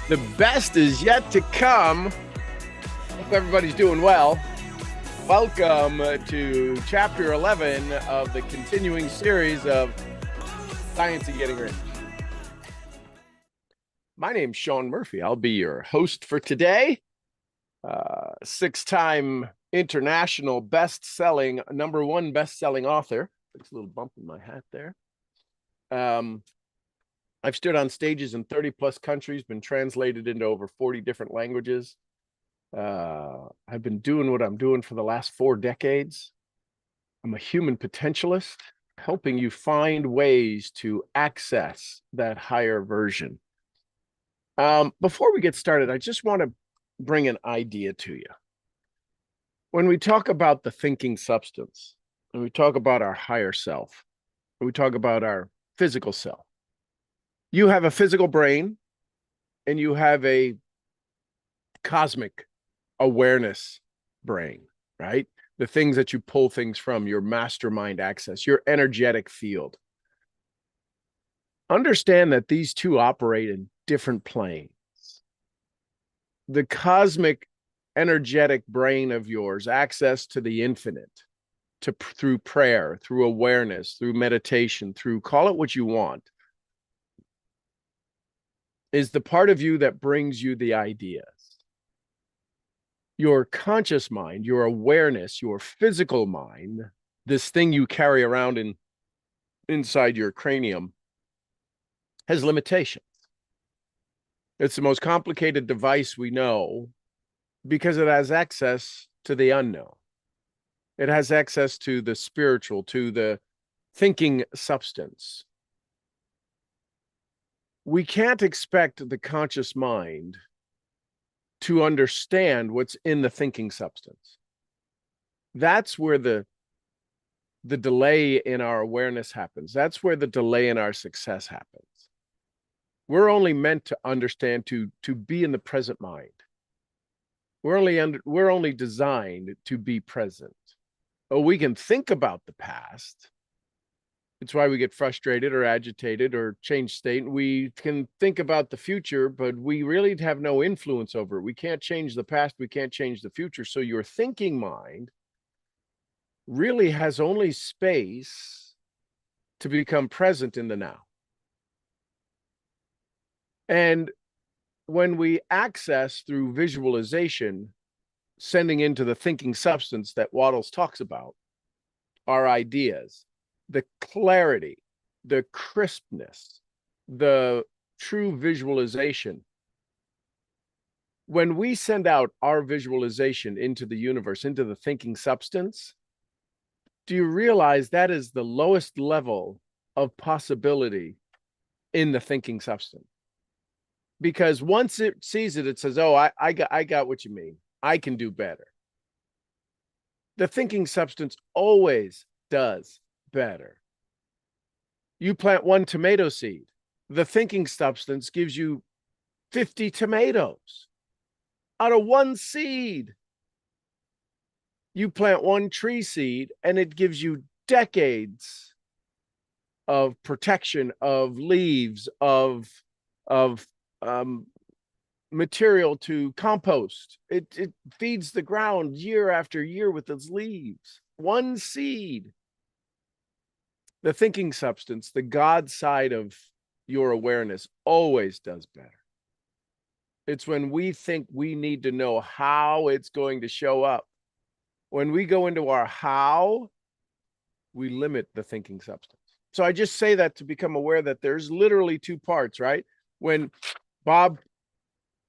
The best is yet to come. Hope everybody's doing well. Welcome to Chapter 11 of the continuing series of Science of Getting Rich. My name's Sean Murphy. I'll be your host for today. Six-time international best-selling, #1 best-selling author. There's a little bump in my hat there. I've stood on stages in 30-plus countries, been translated into over 40 different languages. I've been doing what I'm doing for the last 4 decades. I'm a human potentialist, helping you find ways to access that higher version. Before we get started, I just want to bring an idea to you. When we talk about the thinking substance, and we talk about our higher self, and we talk about our physical self, you have a physical brain and you have a cosmic awareness brain, right? The things that you pull things from, your mastermind access, your energetic field. Understand that these two operate in different planes. The cosmic energetic brain of yours, access to the infinite, through prayer, through awareness, through meditation, through call it what you want, is the part of you that brings you the ideas. Your conscious mind, your awareness, your physical mind, this thing you carry around inside your cranium, has limitations. It's the most complicated device we know because it has access to the unknown. It has access to the spiritual, to the thinking substance. We can't expect the conscious mind to understand what's in the thinking substance. That's where the delay in our awareness happens. That's where the delay in our success happens. We're only meant to understand, to be in the present mind. We're only designed to be present. Oh, we can think about the past. It's why we get frustrated or agitated or change state. We can think about the future, but we really have no influence over it. We can't change the past. We can't change the future. So your thinking mind really has only space to become present in the now. And when we access through visualization, sending into the thinking substance that Waddles talks about, our ideas, the clarity, the crispness, the true visualization. When we send out our visualization into the universe, into the thinking substance, do you realize that is the lowest level of possibility in the thinking substance? Because once it sees it, it says, oh, I got what you mean. I can do better. The thinking substance always does better. You plant 1 tomato seed, the thinking substance gives you 50 tomatoes out of 1 seed. You plant 1 tree seed and it gives you decades of protection, of leaves, of material to compost. It feeds the ground year after year with its leaves. 1 seed. The thinking substance, the God side of your awareness, always does better. It's when we think we need to know how it's going to show up. When we go into our how, we limit the thinking substance. So I just say that to become aware that there's literally 2 parts, right? When Bob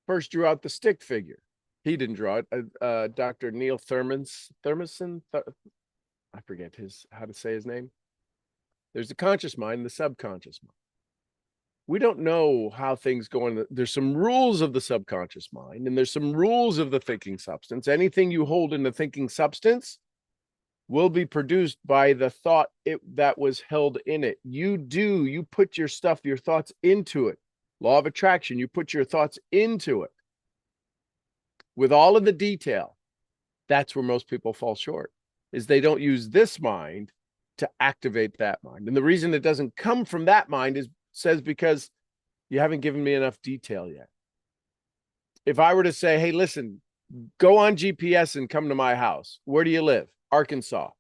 first drew out the stick figure, he didn't draw it. Dr. Neil Thermoson, I forget how to say his name. There's the conscious mind and the subconscious mind. We don't know how things go on. There's some rules of the subconscious mind, and there's some rules of the thinking substance. Anything you hold in the thinking substance will be produced by the thought that was held in it. You put your thoughts into it. Law of attraction, you put your thoughts into it. With all of the detail, that's where most people fall short, is they don't use this mind to activate that mind. And the reason it doesn't come from that mind is because you haven't given me enough detail yet. If I were to say, hey, listen, go on GPS and come to my house. Where do you live? Arkansas.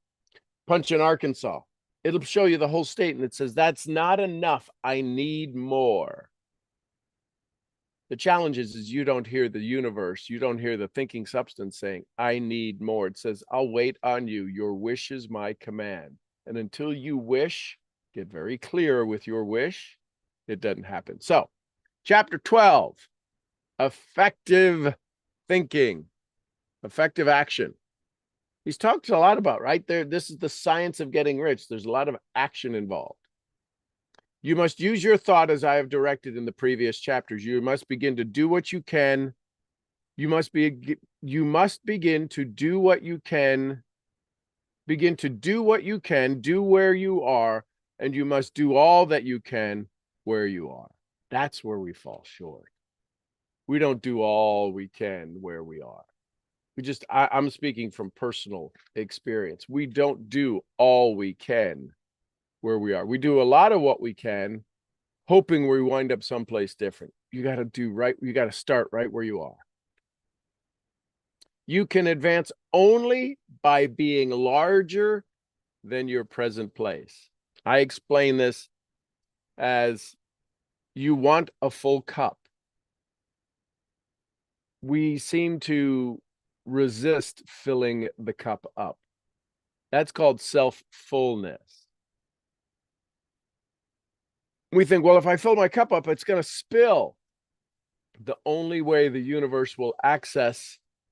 Punch in Arkansas. It'll show you the whole state, and it says, that's not enough. I need more. The challenge is you don't hear the universe. You don't hear the thinking substance saying, I need more. It says, I'll wait on you. Your wish is my command. And until you wish, get very clear with your wish, it doesn't happen. So, chapter 12, effective thinking, effective action. He's talked a lot about, right there. This is the science of getting rich. There's a lot of action involved. You must use your thought as I have directed in the previous chapters. You must begin to do what you can. You must begin to do what you can. Begin to do what you can, do where you are, and you must do all that you can where you are. That's where we fall short. We don't do all we can where we are. I'm speaking from personal experience. We don't do all we can where we are. We do a lot of what we can, hoping we wind up someplace different. You got to do right. You got to start right where you are. You can advance only by being larger than your present place. I explain this as you want a full cup. We seem to resist filling the cup up. That's called self-fullness. We think, well, if I fill my cup up, it's going to spill. The only way the universe will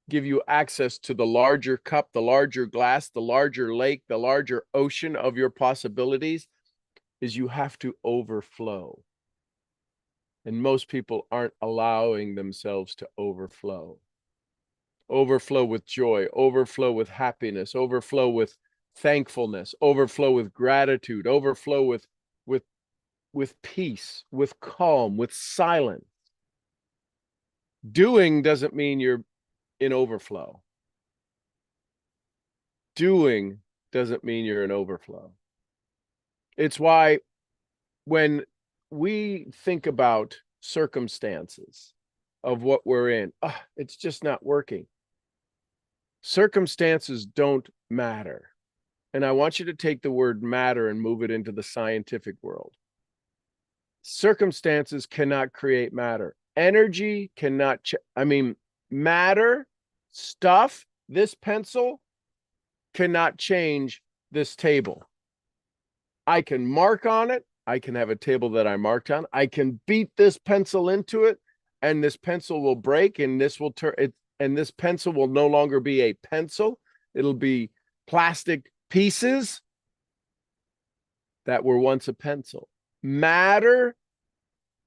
give you access to the larger cup, the larger glass, the larger lake, the larger ocean of your possibilities is you have to overflow. And most people aren't allowing themselves to overflow. Overflow with joy, overflow with happiness, overflow with thankfulness, overflow with gratitude, overflow with peace, with calm, with silence. Doing doesn't mean you're in overflow. Doing doesn't mean you're in overflow. It's why when we think about circumstances of what we're in, it's just not working. Circumstances don't matter. And I want you to take the word matter and move it into the scientific world. Circumstances cannot create matter. Energy cannot, matter, stuff, this pencil cannot change this table. I can mark on it. I can have a table that I marked on. I can beat this pencil into it, and this pencil will break, and this will turn it, and this pencil will no longer be a pencil. It'll be plastic pieces that were once a pencil. Matter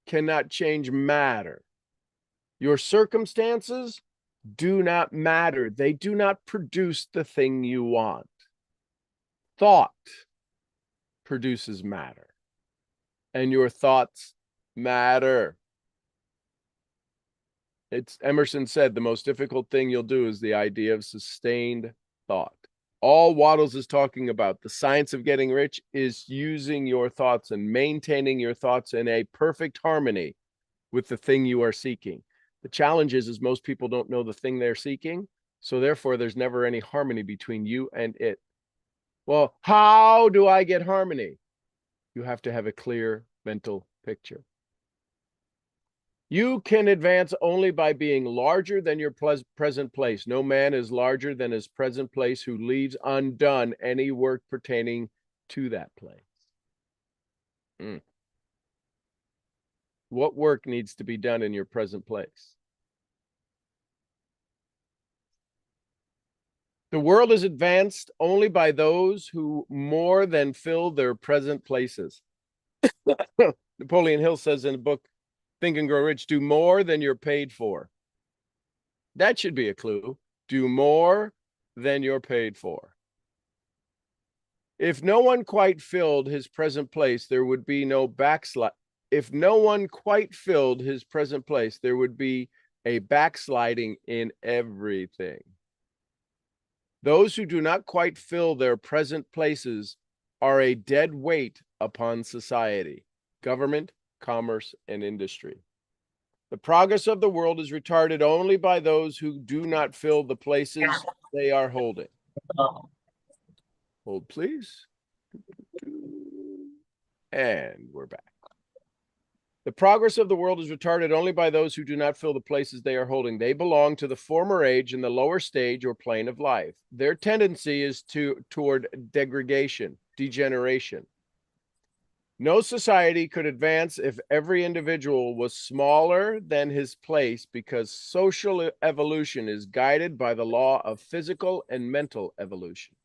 cannot change matter. Your circumstances do not matter. They do not produce the thing you want. Thought produces matter, and your thoughts matter. Emerson said the most difficult thing you'll do is the idea of sustained thought. All Waddles is talking about, the science of getting rich, is using your thoughts and maintaining your thoughts in a perfect harmony with the thing you are seeking. The challenge is most people don't know the thing they're seeking, so therefore there's never any harmony between you and it. Well, how do I get harmony? You have to have a clear mental picture. You can advance only by being larger than your present place. No man is larger than his present place who leaves undone any work pertaining to that place. What work needs to be done in your present place? The world is advanced only by those who more than fill their present places. Napoleon Hill says in the book, Think and Grow Rich, do more than you're paid for. That should be a clue. Do more than you're paid for. If no one quite filled his present place, there would be no backslide. If no one quite filled his present place, there would be a backsliding in everything. Those who do not quite fill their present places are a dead weight upon society, government, commerce, and industry. The progress of the world is retarded only by those who do not fill the places they are holding. Hold, please. And we're back. The progress of the world is retarded only by those who do not fill the places they are holding. They belong to the former age in the lower stage or plane of life. Their tendency is toward degradation, degeneration. No society could advance if every individual was smaller than his place, because social evolution is guided by the law of physical and mental evolution.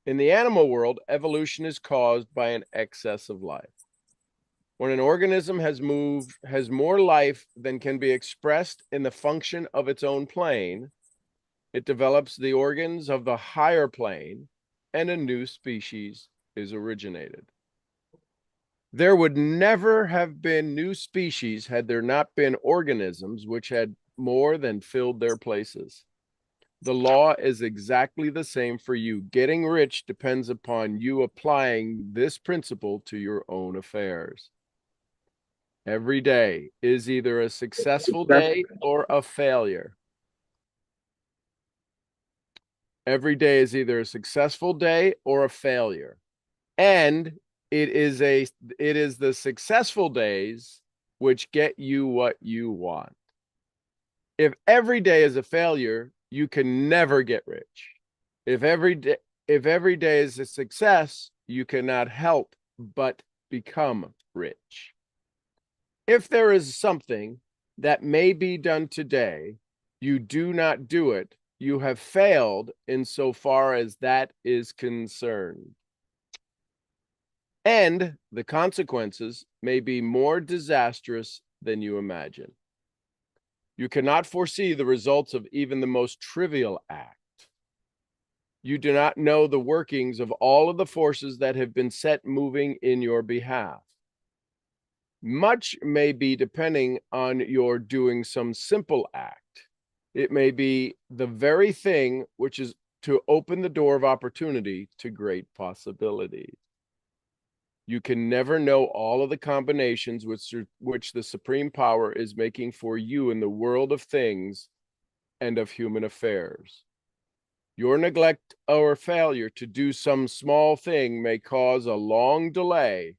In the animal world, evolution is caused by an excess of life. When an organism has more life than can be expressed in the function of its own plane, it develops the organs of the higher plane, and a new species is originated. There would never have been new species had there not been organisms which had more than filled their places. The law is exactly the same for you. Getting rich depends upon you applying this principle to your own affairs. Every day is either a successful day or a failure. Every day is either a successful day or a failure. And it is the successful days which get you what you want. If every day is a failure, you can never get rich. If every day is a success, you cannot help but become rich. If there is something that may be done today, you do not do it, you have failed insofar as that is concerned. And the consequences may be more disastrous than you imagine. You cannot foresee the results of even the most trivial act. You do not know the workings of all of the forces that have been set moving in your behalf. Much may be depending on your doing some simple act. It may be the very thing which is to open the door of opportunity to great possibilities. You can never know all of the combinations which the supreme power is making for you in the world of things and of human affairs. Your neglect or failure to do some small thing may cause a long delay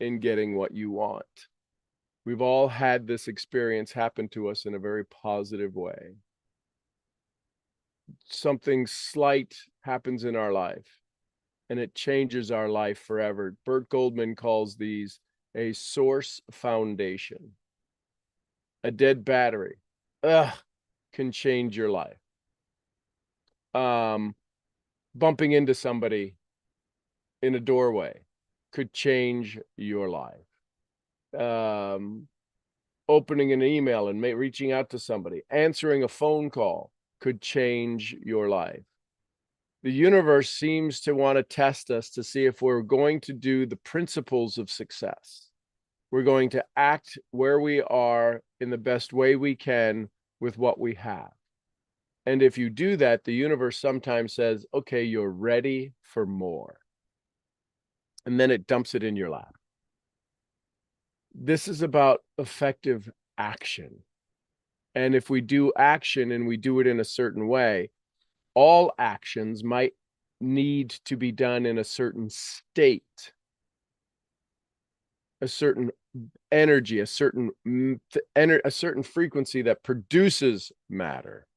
in getting what you want. We've all had this experience happen to us in a very positive way. Something slight happens in our life, and it changes our life forever. Bert Goldman calls these a source foundation. A dead battery can change your life. Bumping into somebody in a doorway could change your life. Opening an email and reaching out to somebody, answering a phone call could change your life. The universe seems to want to test us to see if we're going to do the principles of success. We're going to act where we are in the best way we can with what we have. And if you do that, the universe sometimes says, okay, you're ready for more. And then it dumps it in your lap. This is about effective action. And if we do action and we do it in a certain way, all actions might need to be done in a certain state, a certain energy, a certain frequency that produces matter.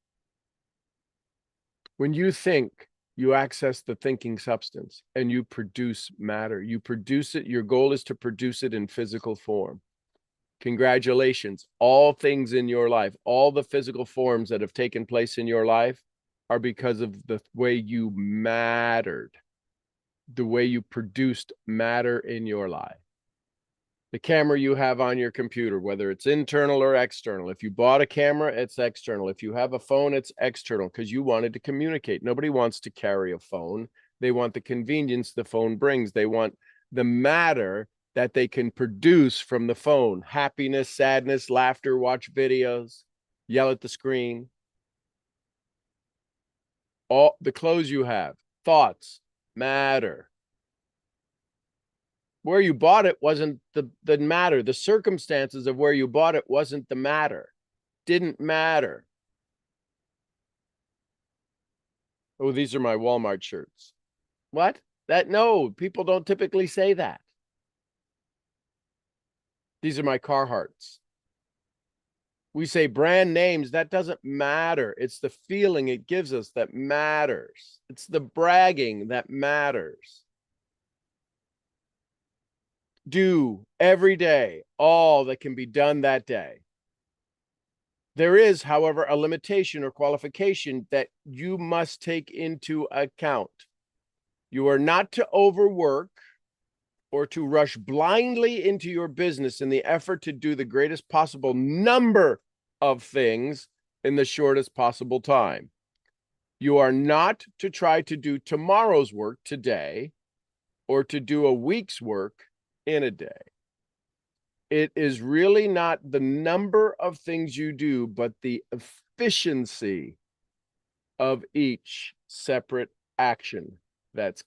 When you think, you access the thinking substance and you produce matter. You produce it. Your goal is to produce it in physical form. Congratulations. All things in your life, all the physical forms that have taken place in your life are because of the way you mattered, the way you produced matter in your life. The camera you have on your computer, whether it's internal or external. If you bought a camera, it's external. If you have a phone, it's external because you wanted to communicate. Nobody wants to carry a phone. They want the convenience the phone brings. They want the matter that they can produce from the phone. Happiness, sadness, laughter, watch videos, yell at the screen. All the clothes you have, thoughts, matter. Where you bought it wasn't the matter. The circumstances of where you bought it wasn't the matter. Didn't matter. Oh, these are my Walmart shirts. What? No, people don't typically say that. These are my Carhartts. We say brand names. That doesn't matter. It's the feeling it gives us that matters. It's the bragging that matters. Do every day all that can be done that day. There is, however, a limitation or qualification that you must take into account. You are not to overwork or to rush blindly into your business in the effort to do the greatest possible number of things in the shortest possible time. You are not to try to do tomorrow's work today or to do a week's work in a day. It is really not the number of things you do, but the efficiency of each separate action that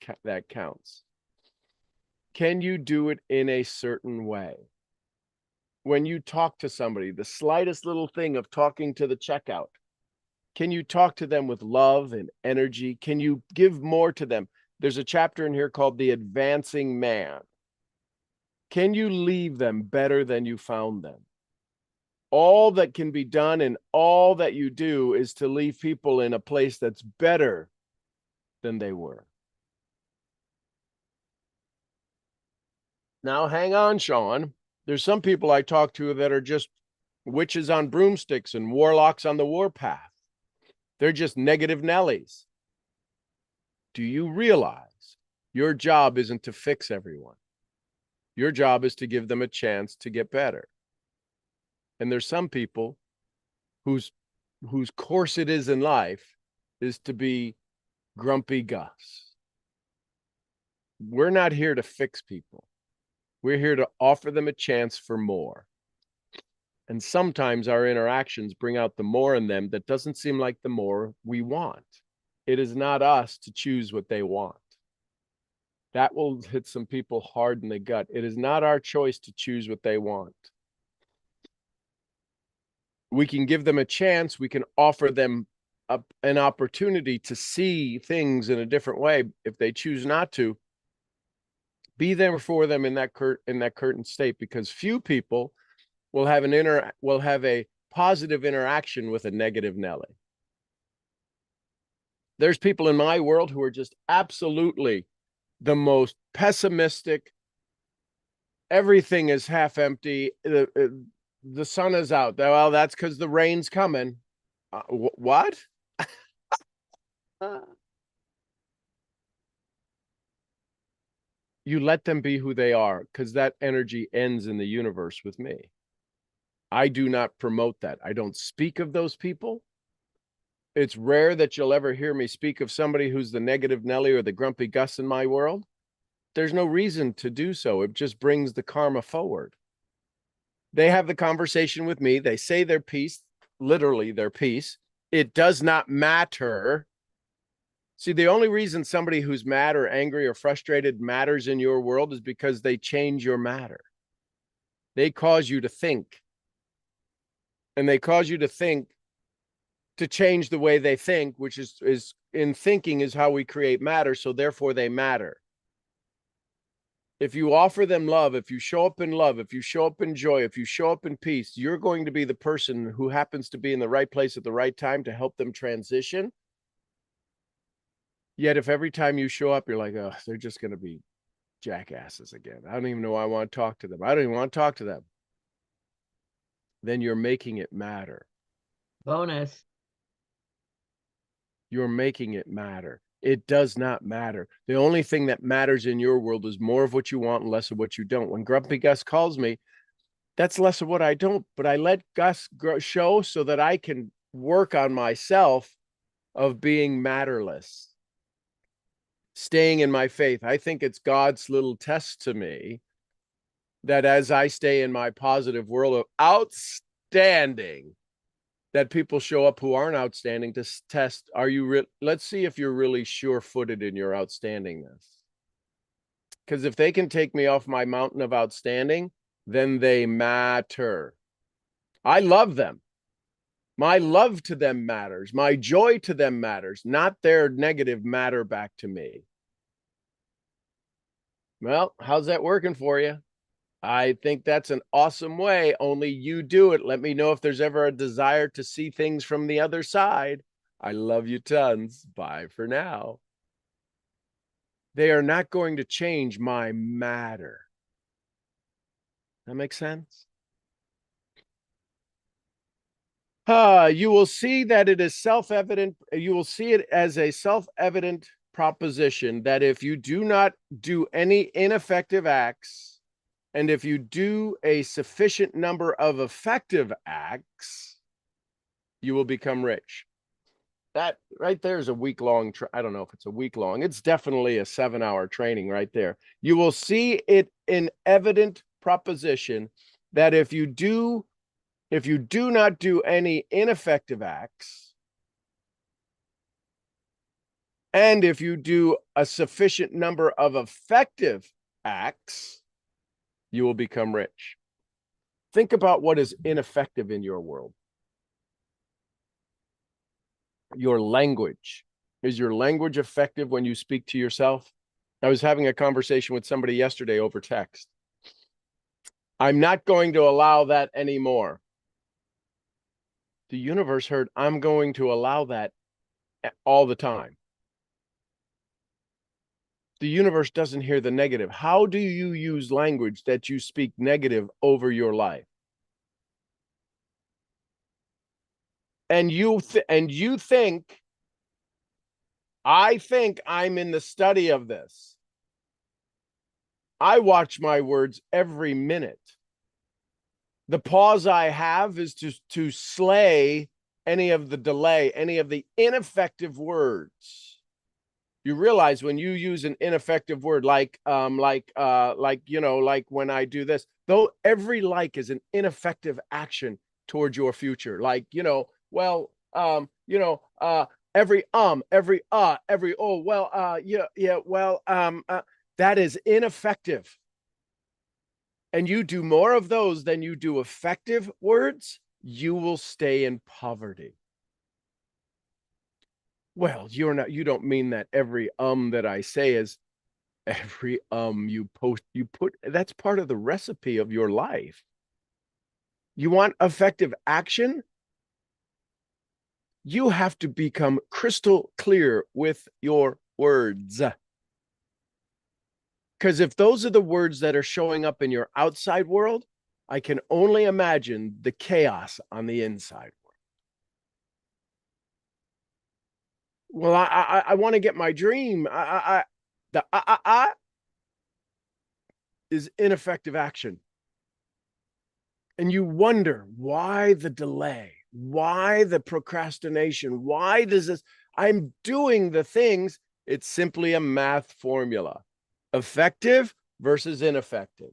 counts. Can you do it in a certain way? When you talk to somebody, the slightest little thing of talking to the checkout, can you talk to them with love and energy? Can you give more to them? There's a chapter in here called The Advancing Man. Can you leave them better than you found them? All that can be done and all that you do is to leave people in a place that's better than they were. Now, hang on, Sean. There's some people I talk to that are just witches on broomsticks and warlocks on the warpath. They're just negative Nellies. Do you realize your job isn't to fix everyone? Your job is to give them a chance to get better. And there's some people whose course it is in life is to be grumpy Gus. We're not here to fix people. We're here to offer them a chance for more. And sometimes our interactions bring out the more in them that doesn't seem like the more we want. It is not us to choose what they want. That will hit some people hard in the gut. It is not our choice to choose what they want. We can give them a chance. We can offer them an opportunity to see things in a different way. If they choose not to, be there for them in that current state, because few people will have a positive interaction with a negative Nelly. There's people in my world who are just absolutely the most pessimistic. Everything is half empty. The sun is out. Well, that's because the rain's coming. What? You let them be who they are, because that energy ends in the universe with me. I do not promote that. I don't speak of those people. It's rare that you'll ever hear me speak of somebody who's the negative Nelly or the grumpy Gus in my world. There's no reason to do so. It just brings the karma forward. They have the conversation with me. They say their piece, literally their piece. It does not matter. See, the only reason somebody who's mad or angry or frustrated matters in your world is because they change your matter. They cause you to think. And they cause you to think to change the way they think, which is in thinking is how we create matter. So therefore they matter. If you offer them love, if you show up in love, if you show up in joy, if you show up in peace, you're going to be the person who happens to be in the right place at the right time to help them transition. Yet if every time you show up, you're like, oh, they're just going to be jackasses again. I don't even know why I want to talk to them. I don't even want to talk to them. Then you're making it matter. Bonus. You're making it matter. It does not matter. The only thing that matters in your world is more of what you want and less of what you don't. When Grumpy Gus calls me, that's less of what I don't, but I let Gus show so that I can work on myself of being matterless, staying in my faith. I think it's God's little test to me that as I stay in my positive world of outstanding, that people show up who aren't outstanding to test, are you let's see if you're really sure-footed in your outstandingness. Because if they can take me off my mountain of outstanding, then they matter. I love them. My love to them matters. My joy to them matters, not their negative matter back to me. Well, how's that working for you? I think that's an awesome way. Only you do it. Let me know if there's ever a desire to see things from the other side. I love you tons. Bye for now. They are not going to change my matter. That makes sense? You will see that it is self-evident. You will see it as a self-evident proposition that if you do not do any ineffective acts, and if you do a sufficient number of effective acts, you will become rich. That right there is a week-long. I don't know if it's a week long. It's definitely a 7-hour training right there. You will see it in evident proposition that if you do not do any ineffective acts, and if you do a sufficient number of effective acts, you will become rich. Think about what is ineffective in your world. Your language. Is your language effective when you speak to yourself? I was having a conversation with somebody yesterday over text. I'm not going to allow that anymore. The universe heard, I'm going to allow that all the time. The universe doesn't hear the negative. How do you use language that you speak negative over your life? And you think, I think I'm in the study of this. I watch my words every minute. The pause I have is to slay any of the delay, any of the ineffective words. You realize when you use an ineffective word, like when I do this, though every like is an ineffective action towards your future. Like, every every oh, well, yeah, well, that is ineffective. And you do more of those than you do effective words, you will stay in poverty. Well, you don't mean that every that I say is every you put, that's part of the recipe of your life. You want effective action? You have to become crystal clear with your words. Because if those are the words that are showing up in your outside world, I can only imagine the chaos on the inside world. Well, I want to get my dream. The is ineffective action. And you wonder why the delay, why the procrastination, why does this? I'm doing the things. It's simply a math formula. Effective versus ineffective.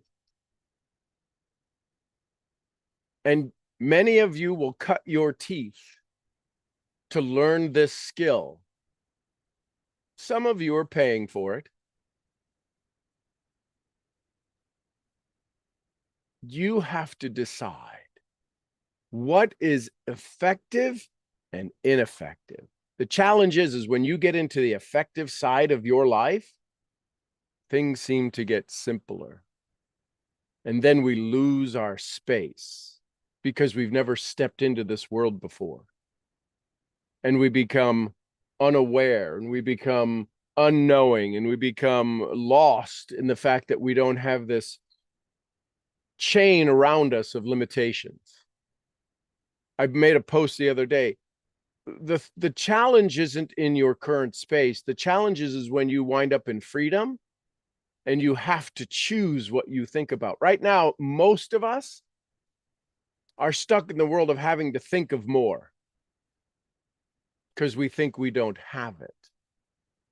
And many of you will cut your teeth to learn this skill. Some of you are paying for it. You have to decide what is effective and ineffective. The challenge is when you get into the effective side of your life, things seem to get simpler. And then we lose our space because we've never stepped into this world before. And we become unaware, and we become unknowing, and we become lost in the fact that we don't have this chain around us of limitations. I made a post the other day. The challenge isn't in your current space. The challenge is when you wind up in freedom and you have to choose what you think about. Right now, most of us are stuck in the world of having to think of more because we think we don't have it.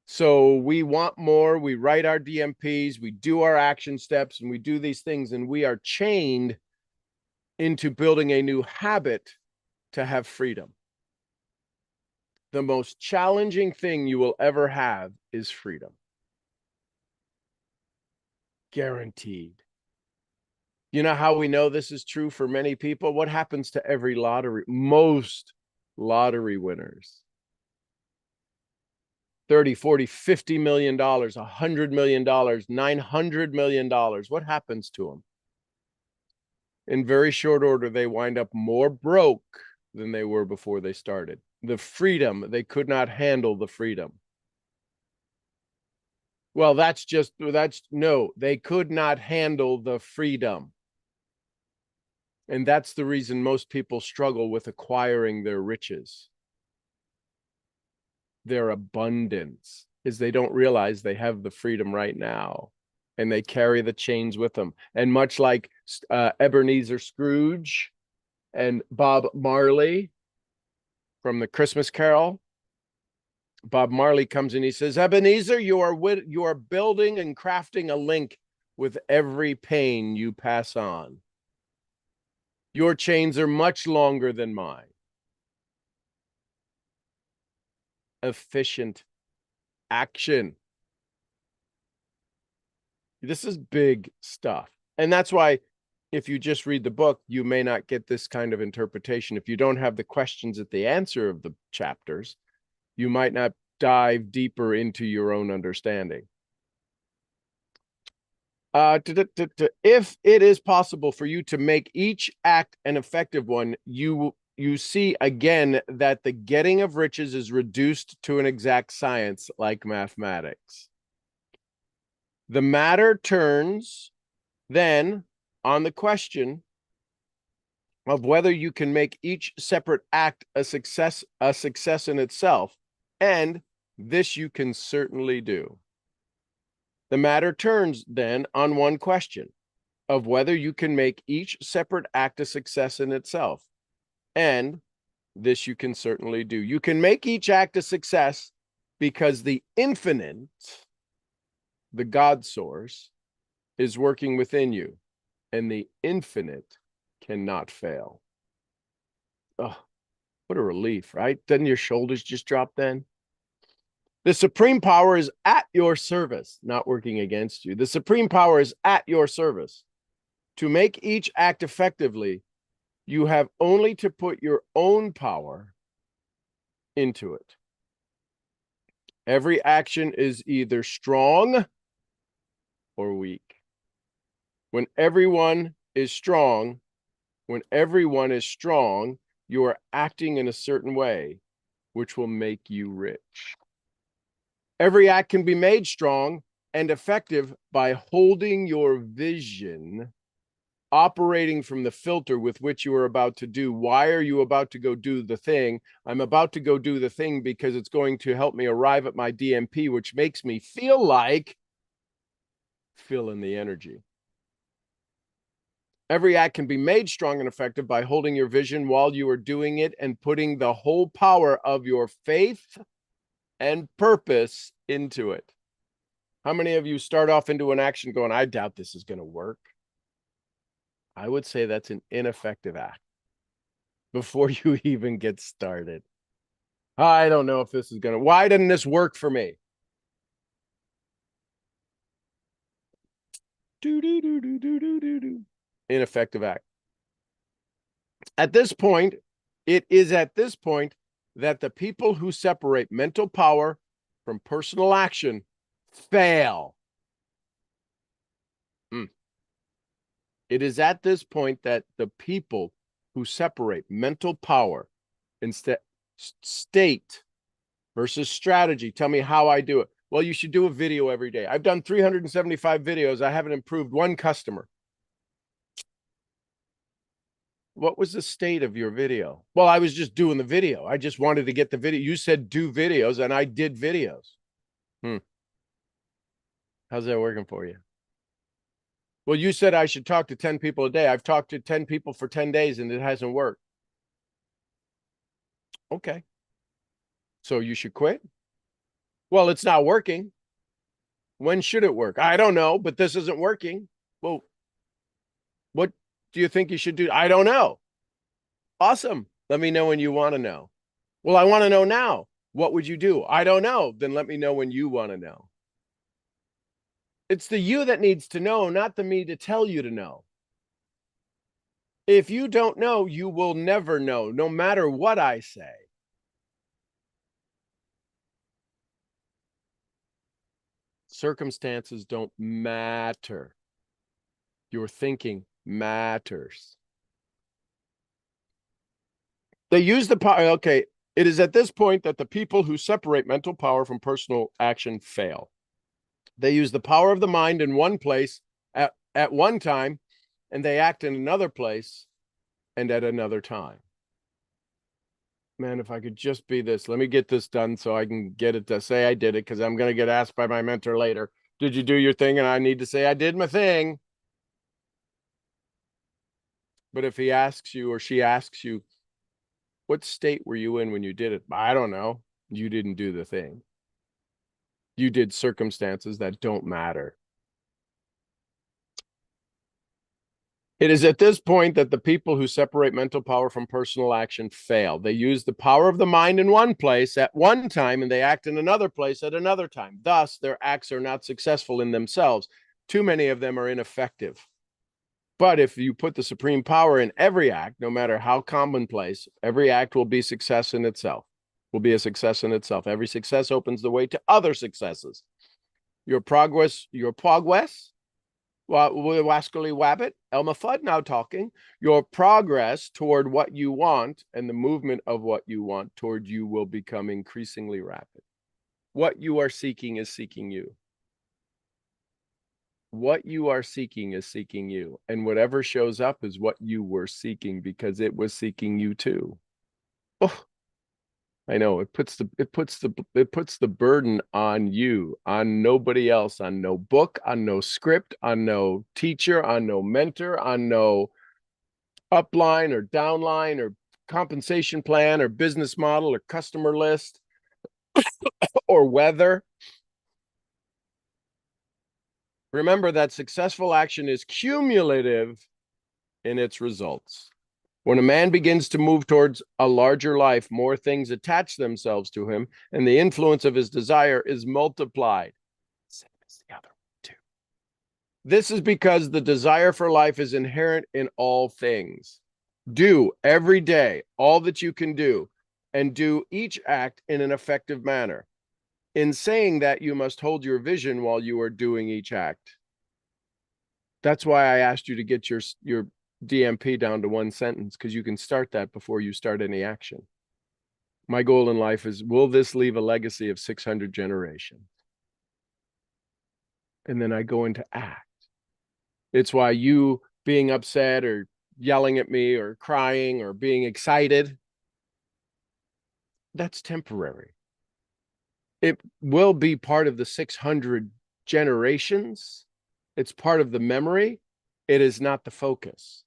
So we want more. We write our DMPs, we do our action steps, and we do these things, and we are chained into building a new habit to have freedom. The most challenging thing you will ever have is freedom. Guaranteed. You know how we know this is true for many people? What happens to every lottery? Most lottery winners. 30, 40, 50 million dollars, $100 million, $900 million. What happens to them? In very short order, they wind up more broke than they were before they started. The freedom, they could not handle the freedom. Well, no, they could not handle the freedom. And that's the reason most people struggle with acquiring their riches. Their abundance is they don't realize they have the freedom right now, and they carry the chains with them. And much like Ebenezer Scrooge and Bob Marley from the Christmas Carol, Bob Marley comes in, he says, Ebenezer, you are building and crafting a link with every pain you pass on. Your chains are much longer than mine. Efficient action. This is big stuff. And that's why if you just read the book, you may not get this kind of interpretation. If you don't have the questions at the answer of the chapters, you might not dive deeper into your own understanding. If it is possible for you to make each act an effective one, you see again that the getting of riches is reduced to an exact science like mathematics. The matter turns then on the question of whether you can make each separate act a success in itself, and this you can certainly do. The matter turns then on one question of whether you can make each separate act a success in itself. And this you can certainly do. You can make each act a success because the infinite, the God source, is working within you, and the infinite cannot fail. Oh, what a relief, right? Doesn't your shoulders just drop then? The supreme power is at your service, not working against you. The supreme power is at your service. To make each act effectively, you have only to put your own power into it. Every action is either strong or weak. When everyone is strong, you are acting in a certain way, which will make you rich. Every act can be made strong and effective by holding your vision, operating from the filter with which you are about to do. Why are you about to go do the thing? I'm about to go do the thing because it's going to help me arrive at my DMP, which makes me feel like feeling the energy. Every act can be made strong and effective by holding your vision while you are doing it and putting the whole power of your faith and purpose into it. How many of you start off into an action going, I doubt this is going to work? I would say that's an ineffective act before you even get started. I don't know if this is going to, why didn't this work for me? Ineffective act. At this point, it is at this point that the people who separate mental power from personal action fail. It is at this point that the people who separate mental power instead state versus strategy. Tell me how I do it. Well, you should do a video every day. I've done 375 videos. I haven't improved one customer. What was the state of your video? Well, I was just doing the video. I just wanted to get the video. You said do videos, and I did videos. How's that working for you? Well, you said I should talk to 10 people a day. I've talked to 10 people for 10 days, and it hasn't worked. Okay. So you should quit? Well, it's not working. When should it work? I don't know, but this isn't working. Well, what do you think you should do? I don't know. Awesome. Let me know when you want to know. Well, I want to know now. What would you do? I don't know. Then let me know when you want to know. It's the you that needs to know, not the me to tell you to know. If you don't know, you will never know, no matter what I say. Circumstances don't matter. Your thinking matters. They use the power. Okay. It is at this point that the people who separate mental power from personal action fail. They use the power of the mind in one place at one time, and they act in another place and at another time. Man, if I could just be this, let me get this done so I can get it to say I did it, because I'm going to get asked by my mentor later, did you do your thing? And I need to say I did my thing. But if he asks you or she asks you, what state were you in when you did it? I don't know. You didn't do the thing. You did circumstances that don't matter. It is at this point that the people who separate mental power from personal action fail. They use the power of the mind in one place at one time, and they act in another place at another time. Thus, their acts are not successful in themselves. Too many of them are ineffective. But if you put the supreme power in every act, no matter how commonplace, every act will be success in itself, will be a success in itself. Every success opens the way to other successes. Your progress, Wascally Wabbit, Elma Fudd now talking. Your progress toward what you want and the movement of what you want toward you will become increasingly rapid. What you are seeking is seeking you. What you are seeking is seeking you. And whatever shows up is what you were seeking, because it was seeking you too. Oh, I know it puts the burden on you, on nobody else, on no book, on no script, on no teacher, on no mentor, on no upline or downline or compensation plan or business model or customer list or weather. Remember that successful action is cumulative in its results. When a man begins to move towards a larger life, more things attach themselves to him, and the influence of his desire is multiplied. Same as the other one, too. This is because the desire for life is inherent in all things. Do every day all that you can do, and do each act in an effective manner. In saying that, you must hold your vision while you are doing each act. That's why I asked you to get your DMP down to one sentence, because you can start that before you start any action. My goal in life is, will this leave a legacy of 600 generations? And then I go into act. It's why you being upset or yelling at me or crying or being excited, that's temporary. It will be part of the 600 generations. It's part of the memory. It is not the focus.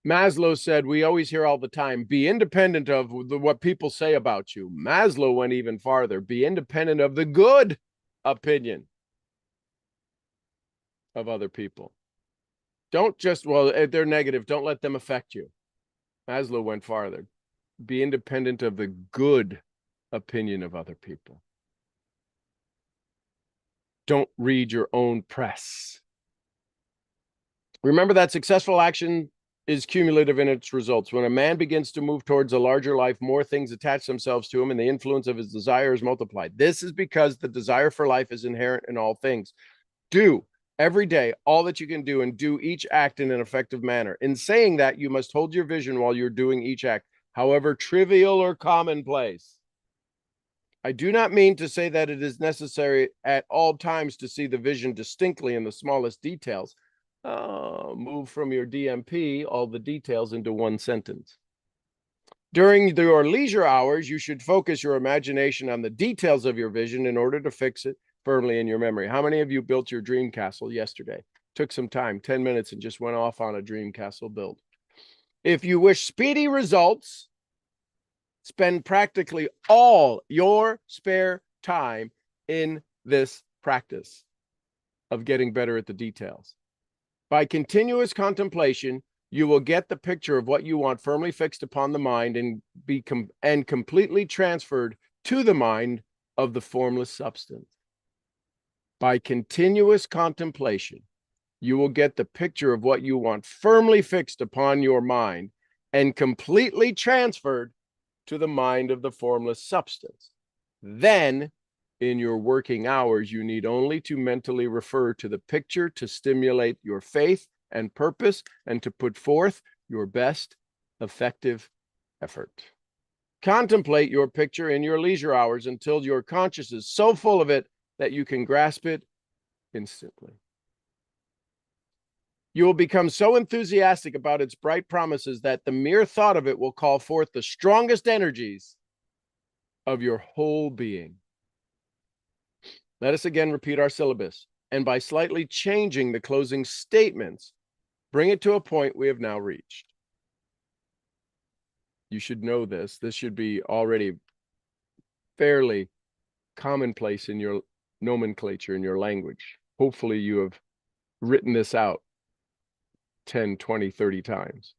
Maslow said, we always hear all the time, be independent of what people say about you. Maslow went even farther. Be independent of the good opinion of other people. Don't just, well, if they're negative, don't let them affect you. Maslow went farther. Be independent of the good opinion of other people. Don't read your own press. Remember that successful action is cumulative in its results. When a man begins to move towards a larger life, more things attach themselves to him, and the influence of his desire is multiplied. This is because the desire for life is inherent in all things. Do every day all that you can do, and do each act in an effective manner. In saying that, you must hold your vision while you're doing each act, however trivial or commonplace. I do not mean to say that it is necessary at all times to see the vision distinctly in the smallest details. Move from your DMP all the details into one sentence. During your leisure hours, you should focus your imagination on the details of your vision in order to fix it firmly in your memory. How many of you built your dream castle yesterday? Took some time, 10 minutes, and just went off on a dream castle build. If you wish speedy results, spend practically all your spare time in this practice of getting better at the details. By continuous contemplation, you will get the picture of what you want firmly fixed upon the mind and completely transferred to the mind of the formless substance. By continuous contemplation, you will get the picture of what you want firmly fixed upon your mind and completely transferred to the mind of the formless substance. Then, in your working hours, you need only to mentally refer to the picture to stimulate your faith and purpose and to put forth your best effective effort. Contemplate your picture in your leisure hours until your conscience is so full of it that you can grasp it instantly. You will become so enthusiastic about its bright promises that the mere thought of it will call forth the strongest energies of your whole being. Let us again repeat our syllabus, and by slightly changing the closing statements, bring it to a point we have now reached. You should know this. This should be already fairly commonplace in your nomenclature, in your language. Hopefully you have written this out 10, 20, 30 times.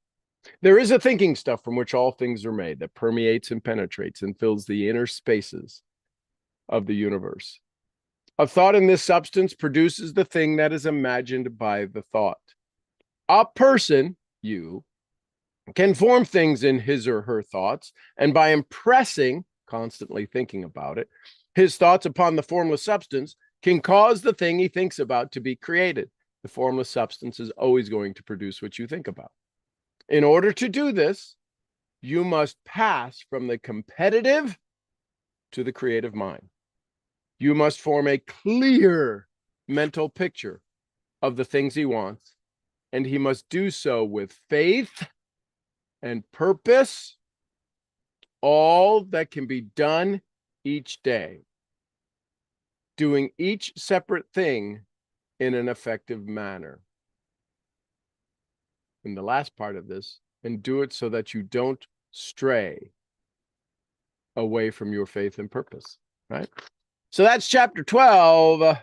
There is a thinking stuff from which all things are made that permeates and penetrates and fills the inner spaces of the universe. A thought in this substance produces the thing that is imagined by the thought. A person, you, can form things in his or her thoughts, and by impressing, constantly thinking about it, his thoughts upon the formless substance can cause the thing he thinks about to be created. The formless substance is always going to produce what you think about. In order to do this, you must pass from the competitive to the creative mind. You must form a clear mental picture of the things he wants, and he must do so with faith and purpose, all that can be done each day, doing each separate thing in an effective manner. In the last part of this, and do it so that you don't stray away from your faith and purpose, right? So that's chapter 12.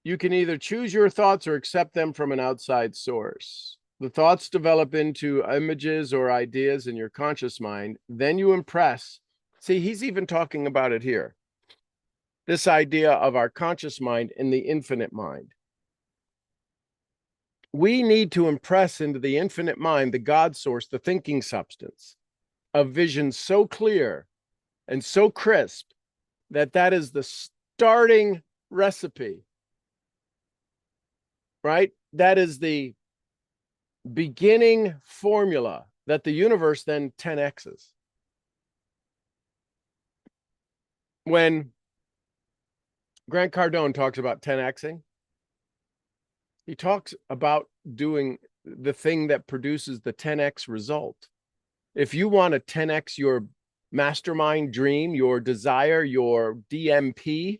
You can either choose your thoughts or accept them from an outside source. The thoughts develop into images or ideas in your conscious mind. Then you impress. See, he's even talking about it here. This idea of our conscious mind in the infinite mind. We need to impress into the infinite mind, the God source, the thinking substance, a vision so clear and so crisp that that is the starting recipe, right? That is the beginning formula that the universe then 10x's. When Grant Cardone talks about 10xing, he talks about doing the thing that produces the 10x result. If you want to 10x your mastermind dream, your desire, your DMP,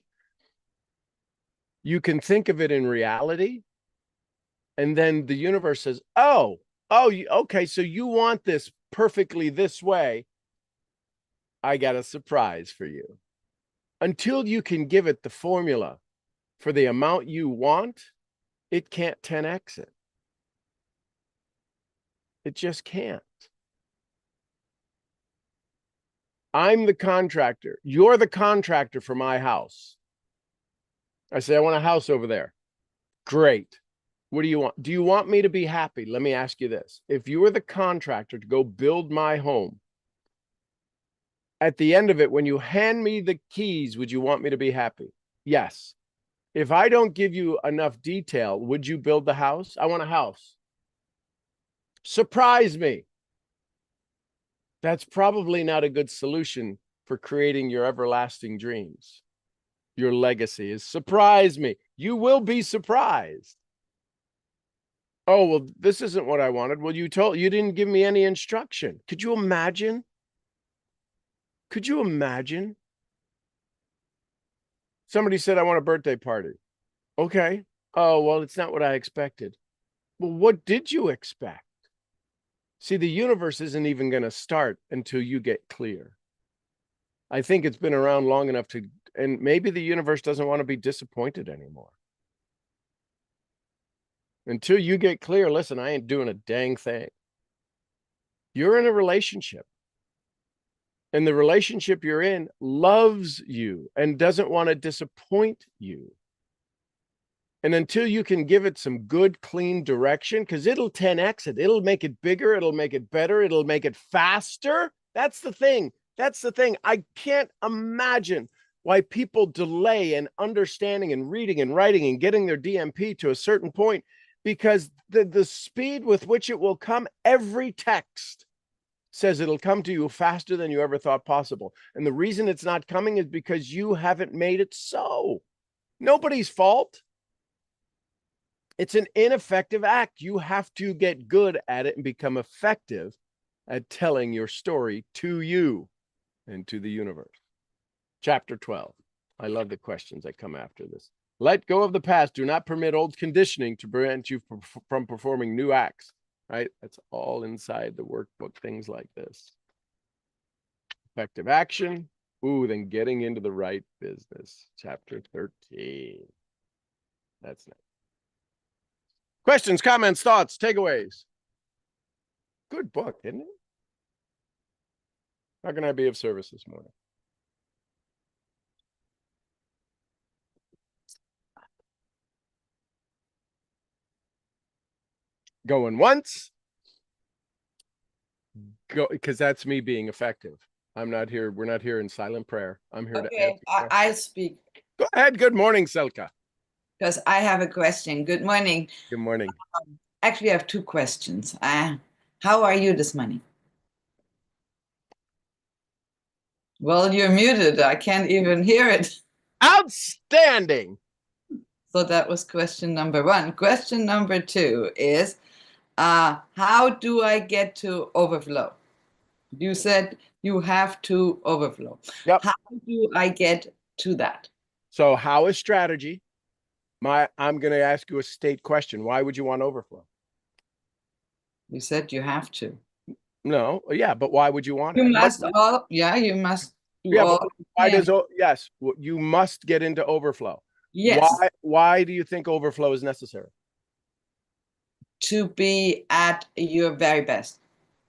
you can think of it in reality. And then the universe says, okay, so you want this perfectly this way. I got a surprise for you. Until you can give it the formula for the amount you want, it can't 10x it. It just can't. I'm the contractor. You're the contractor for my house. I say, I want a house over there. Great. What do you want? Do you want me to be happy? Let me ask you this. If you were the contractor to go build my home, at the end of it, when you hand me the keys, would you want me to be happy? Yes. If I don't give you enough detail, would you build the house? I want a house. Surprise me. That's probably not a good solution for creating your everlasting dreams. Your legacy is surprise me. You will be surprised. Oh, well, this isn't what I wanted. Well, you didn't give me any instruction. Could you imagine? Could you imagine? Somebody said, I want a birthday party. Okay. Oh, well, it's not what I expected. Well, what did you expect? See, the universe isn't even going to start until you get clear. I think it's been around long enough to, and maybe the universe doesn't want to be disappointed anymore. Until you get clear, listen, I ain't doing a dang thing. You're in a relationship. And the relationship you're in loves you and doesn't want to disappoint you. And until you can give it some good, clean direction, because it'll 10x it, it'll make it bigger, it'll make it better, it'll make it faster. That's the thing. That's the thing. I can't imagine why people delay in understanding and reading and writing and getting their DMP to a certain point, because the speed with which it will come, every text says it'll come to you faster than you ever thought possible. And the reason it's not coming is because you haven't made it so. Nobody's fault. It's an ineffective act. You have to get good at it and become effective at telling your story to you and to the universe. Chapter 12. I love the questions that come after this. Let go of the past. Do not permit old conditioning to prevent you from performing new acts. Right? That's all inside the workbook, things like this. Effective action. Ooh, then getting into the right business. Chapter 13. That's nice. Questions, comments, thoughts, takeaways. Good book, isn't it? How can I be of service this morning? Going once. Go, because that's me being effective. I'm not here. We're not here in silent prayer. I'm here to answer. I speak. Go ahead. Good morning, Selka. Because I have a question. Good morning. Good morning. Actually, I have two questions. How are you this morning? Well, you're muted. I can't even hear it. Outstanding. So that was question number one. Question number two is, how do I get to overflow? You said you have to overflow. Yep. How do I get to that? So how is strategy? I'm going to ask you a state question. Why would you want overflow? You said you have to. No. Yeah, but why would you want it? You must all. Yeah, you must. Yeah, but why does? Yes, you must get into overflow. Yes. Why do you think overflow is necessary? To be at your very best.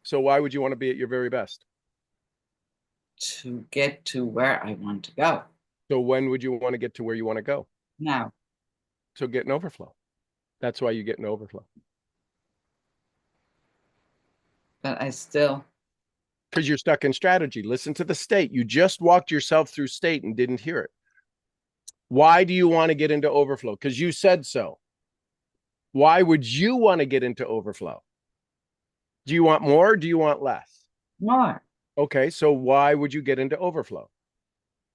So why would you want to be at your very best? To get to where I want to go. So when would you want to get to where you want to go? Now. So get an overflow. That's why you get an overflow. But I still. Because you're stuck in strategy. Listen to the state. You just walked yourself through state and didn't hear it. Why do you want to get into overflow? Because you said so. Why would you want to get into overflow? Do you want more or do you want less? More. Okay, so why would you get into overflow?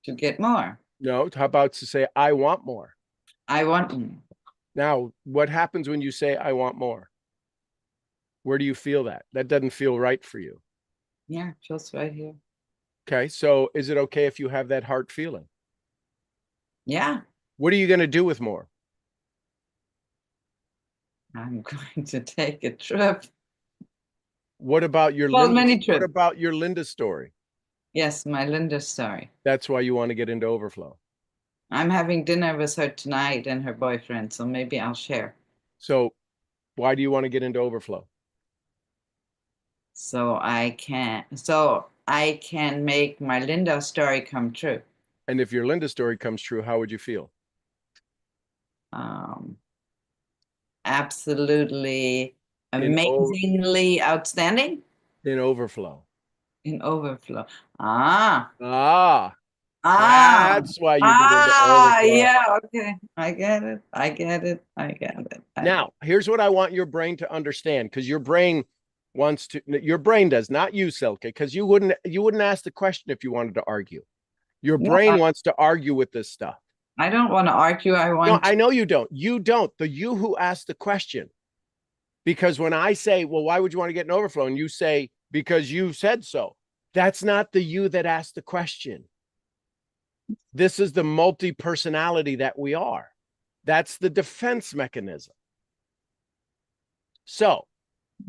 To get more. No, how about to say, I want more? I want more. Now, what happens when you say, I want more? Where do you feel that? That doesn't feel right for you. Yeah, it feels right here. Okay, so is it okay if you have that heart feeling? Yeah. What are you going to do with more? I'm going to take a trip. What about your What about your Linda story? Yes, my Linda story. That's why you want to get into overflow. I'm having dinner with her tonight and her boyfriend, so maybe I'll share. So why do you want to get into overflow? So I can make my Linda story come true. And if your Linda story comes true, how would you feel? Absolutely amazingly outstanding. In overflow. In overflow. That's why you get into overflow. Yeah, okay. I get it. Now, here's what I want your brain to understand, because your brain does, not you, Silke, because you wouldn't ask the question if you wanted to argue. Your brain wants to argue with this stuff. I don't want to argue. I know you don't. You don't. The you who asked the question. Because when I say, well, why would you want to get an overflow? And you say, because you said so. That's not the you that asked the question. This is the multi-personality that we are. That's the defense mechanism. So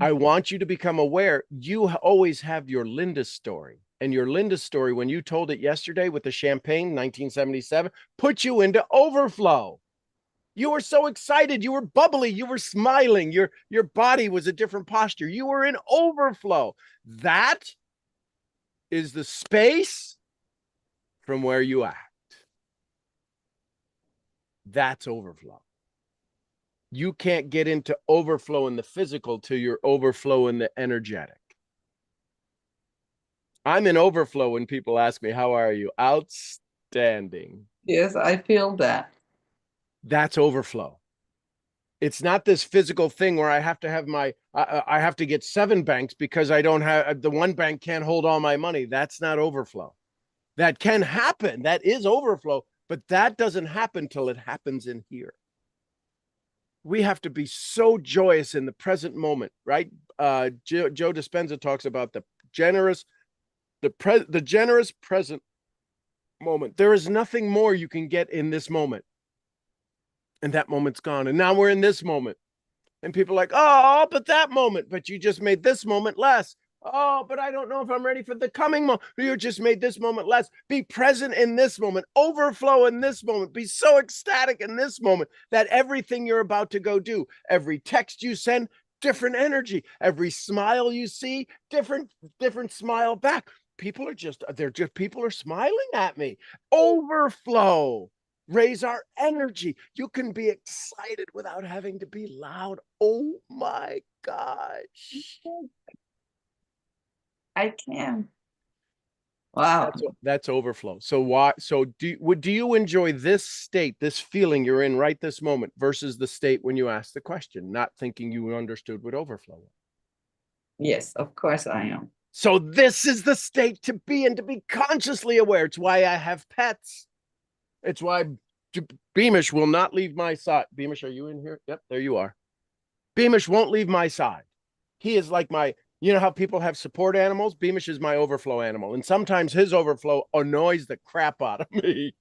I want you to become aware, you always have your Linda story. And your Linda story, when you told it yesterday with the champagne, 1977, put you into overflow. You were so excited. You were bubbly. You were smiling. Your body was a different posture. You were in overflow. That is the space from where you act. That's overflow. You can't get into overflow in the physical till you're overflow in the energetic. I'm in overflow when people ask me, how are you? Outstanding. Yes, I feel that. That's overflow. It's not this physical thing where I have to have I have to get 7 banks because I don't have, the one bank can't hold all my money. That's not overflow. That can happen. That is overflow, but that doesn't happen till it happens in here. We have to be so joyous in the present moment, right? Joe Dispenza talks about the generous present moment. There is nothing more you can get in this moment. And that moment's gone. And now we're in this moment. And people are like, oh, but that moment, but you just made this moment less. Oh, but I don't know if I'm ready for the coming moment. You just made this moment less. Be present in this moment, overflow in this moment, be so ecstatic in this moment that everything you're about to go do, every text you send, different energy, every smile you see, different smile back. People are smiling at me. Overflow. Raise our energy. You can be excited without having to be loud. Oh my gosh. I can. Wow. That's overflow. So why? So do you enjoy this state, this feeling you're in right this moment versus the state when you asked the question, not thinking you understood what overflow was? Yes, of course I am. So this is the state to be in, to be consciously aware. It's why I have pets. It's why Beamish will not leave my side. Beamish, are you in here? Yep, there you are. Beamish won't leave my side. He is like my, you know how people have support animals? Beamish is my overflow animal. And sometimes his overflow annoys the crap out of me.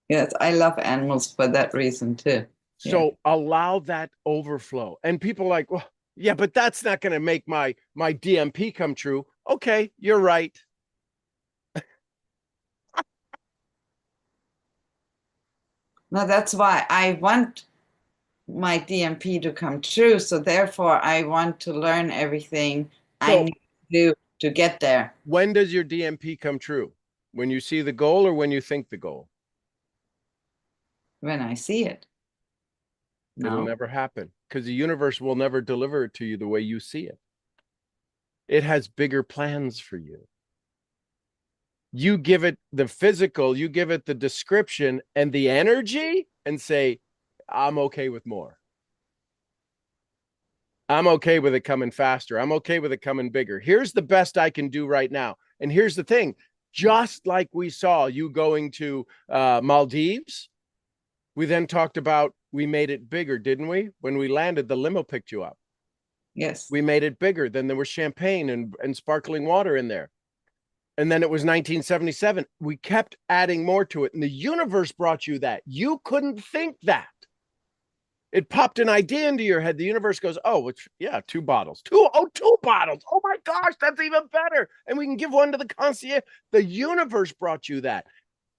Yes, I love animals for that reason too. So allow that overflow. And people are like, well, yeah, but that's not going to make my DMP come true. Okay, you're right. No, that's why I want my DMP to come true. So therefore, I want to learn everything I need to do to get there. When does your DMP come true? When you see the goal or when you think the goal? When I see it. It'll never happen because the universe will never deliver it to you the way you see it. It has bigger plans for you. You give it the physical, you give it the description and the energy and say, I'm okay with more. I'm okay with it coming faster. I'm okay with it coming bigger. Here's the best I can do right now. And here's the thing, just like we saw you going to Maldives, we then talked about, we made it bigger, didn't we? When we landed, the limo picked you up. Yes. We made it bigger. Then there was champagne and sparkling water in there. And then it was 1977. We kept adding more to it. And the universe brought you that. You couldn't think that. It popped an idea into your head. The universe goes, oh, which, yeah, 2 bottles. Two bottles. Oh my gosh, that's even better. And we can give one to the concierge. The universe brought you that.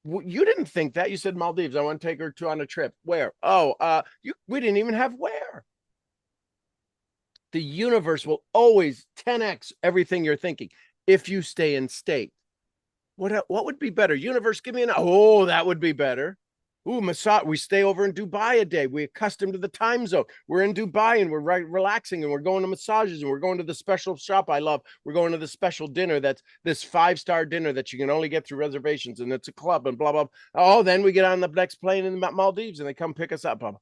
You didn't think that. You said Maldives. I want to take her on a trip. Where? Oh, we didn't even have where. The universe will always 10x everything you're thinking if you stay in state. What would be better? Universe, give me that would be better. Ooh, massage. We stay over in Dubai a day. We're accustomed to the time zone. We're in Dubai and we're relaxing and we're going to massages and we're going to the special shop I love. We're going to the special dinner that's this 5-star dinner that you can only get through reservations and it's a club and blah, blah, blah. Oh, then we get on the next plane in the Maldives and they come pick us up. Blah, blah.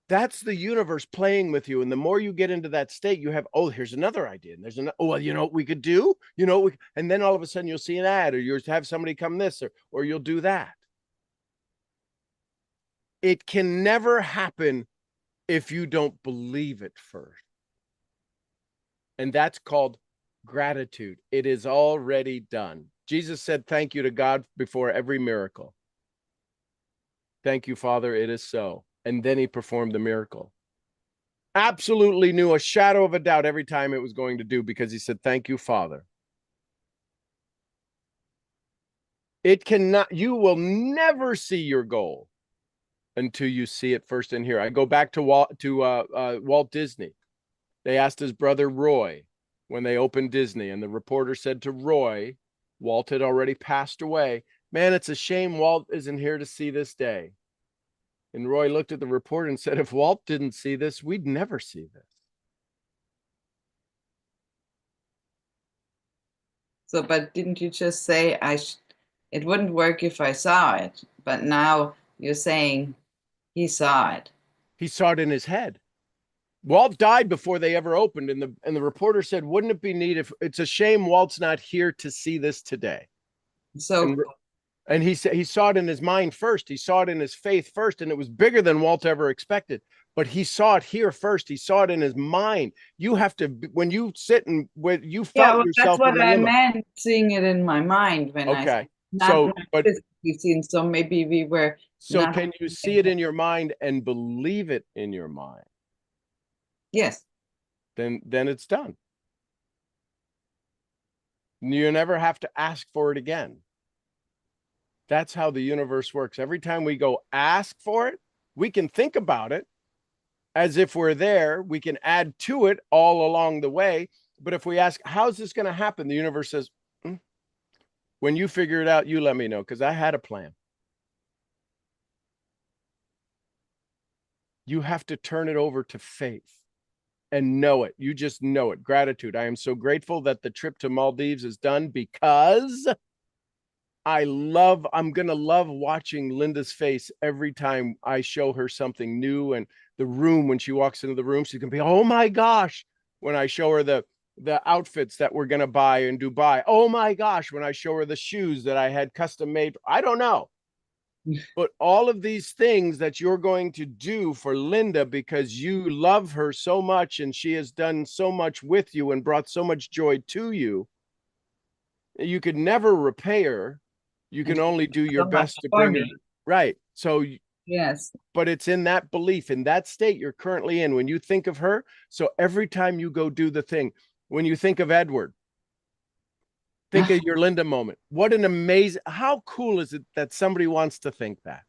That's the universe playing with you. And the more you get into that state, you have, oh, here's another idea. And there's well, you know what we could do? And then all of a sudden you'll see an ad or you'll have somebody come this or you'll do that. It can never happen if you don't believe it first. And that's called gratitude. It is already done. Jesus said, thank you to God before every miracle. Thank you, Father. It is so. And then he performed the miracle. Absolutely knew a shadow of a doubt every time it was going to do because he said, thank you, Father. It cannot, you will never see your goal until you see it first in here. I go back to Walt Disney. They asked his brother Roy, when they opened Disney, and the reporter said to Roy, Walt had already passed away, "Man, it's a shame Walt isn't here to see this day." And Roy looked at the reporter and said, "If Walt didn't see this, we'd never see this." So, but didn't you just say it wouldn't work if I saw it? But now you're saying he saw it. He saw it in his head. Walt died before they ever opened, and the reporter said, "Wouldn't it be neat if it's a shame Walt's not here to see this today?" So, And he said he saw it in his mind first. He saw it in his faith first, and it was bigger than Walt ever expected. But he saw it here first. He saw it in his mind. You have to, when you sit and when you yeah, felt well, that's yourself in what the I limo. meant, seeing it in my mind when I Okay. not So, but physically seen. So maybe we were so not. can you see it in your mind and believe it in your mind? Yes. Then it's done. You never have to ask for it again. That's how the universe works. Every time we go ask for it, we can think about it as if we're there. We can add to it all along the way. But if we ask, how's this going to happen? The universe says, when you figure it out, you let me know, because I had a plan. You have to turn it over to faith and know it. You just know it. Gratitude. I am so grateful that the trip to Maldives is done, because I'm going to love watching Linda's face every time I show her something new. And the room, when she walks into the room, she's going to be, oh my gosh. When I show her the outfits that we're going to buy in Dubai, oh my gosh. When I show her the shoes that I had custom made, I don't know. But all of these things that you're going to do for Linda, because you love her so much and she has done so much with you and brought so much joy to you, you could never repay her. You can only do your So much best to for bring her me. right. So, Yes. but it's in that belief, in that state you're currently in when you think of her. So every time you go do the thing, when you think of Edward, think of your Linda moment. What an amazing, how cool is it that somebody wants to think that?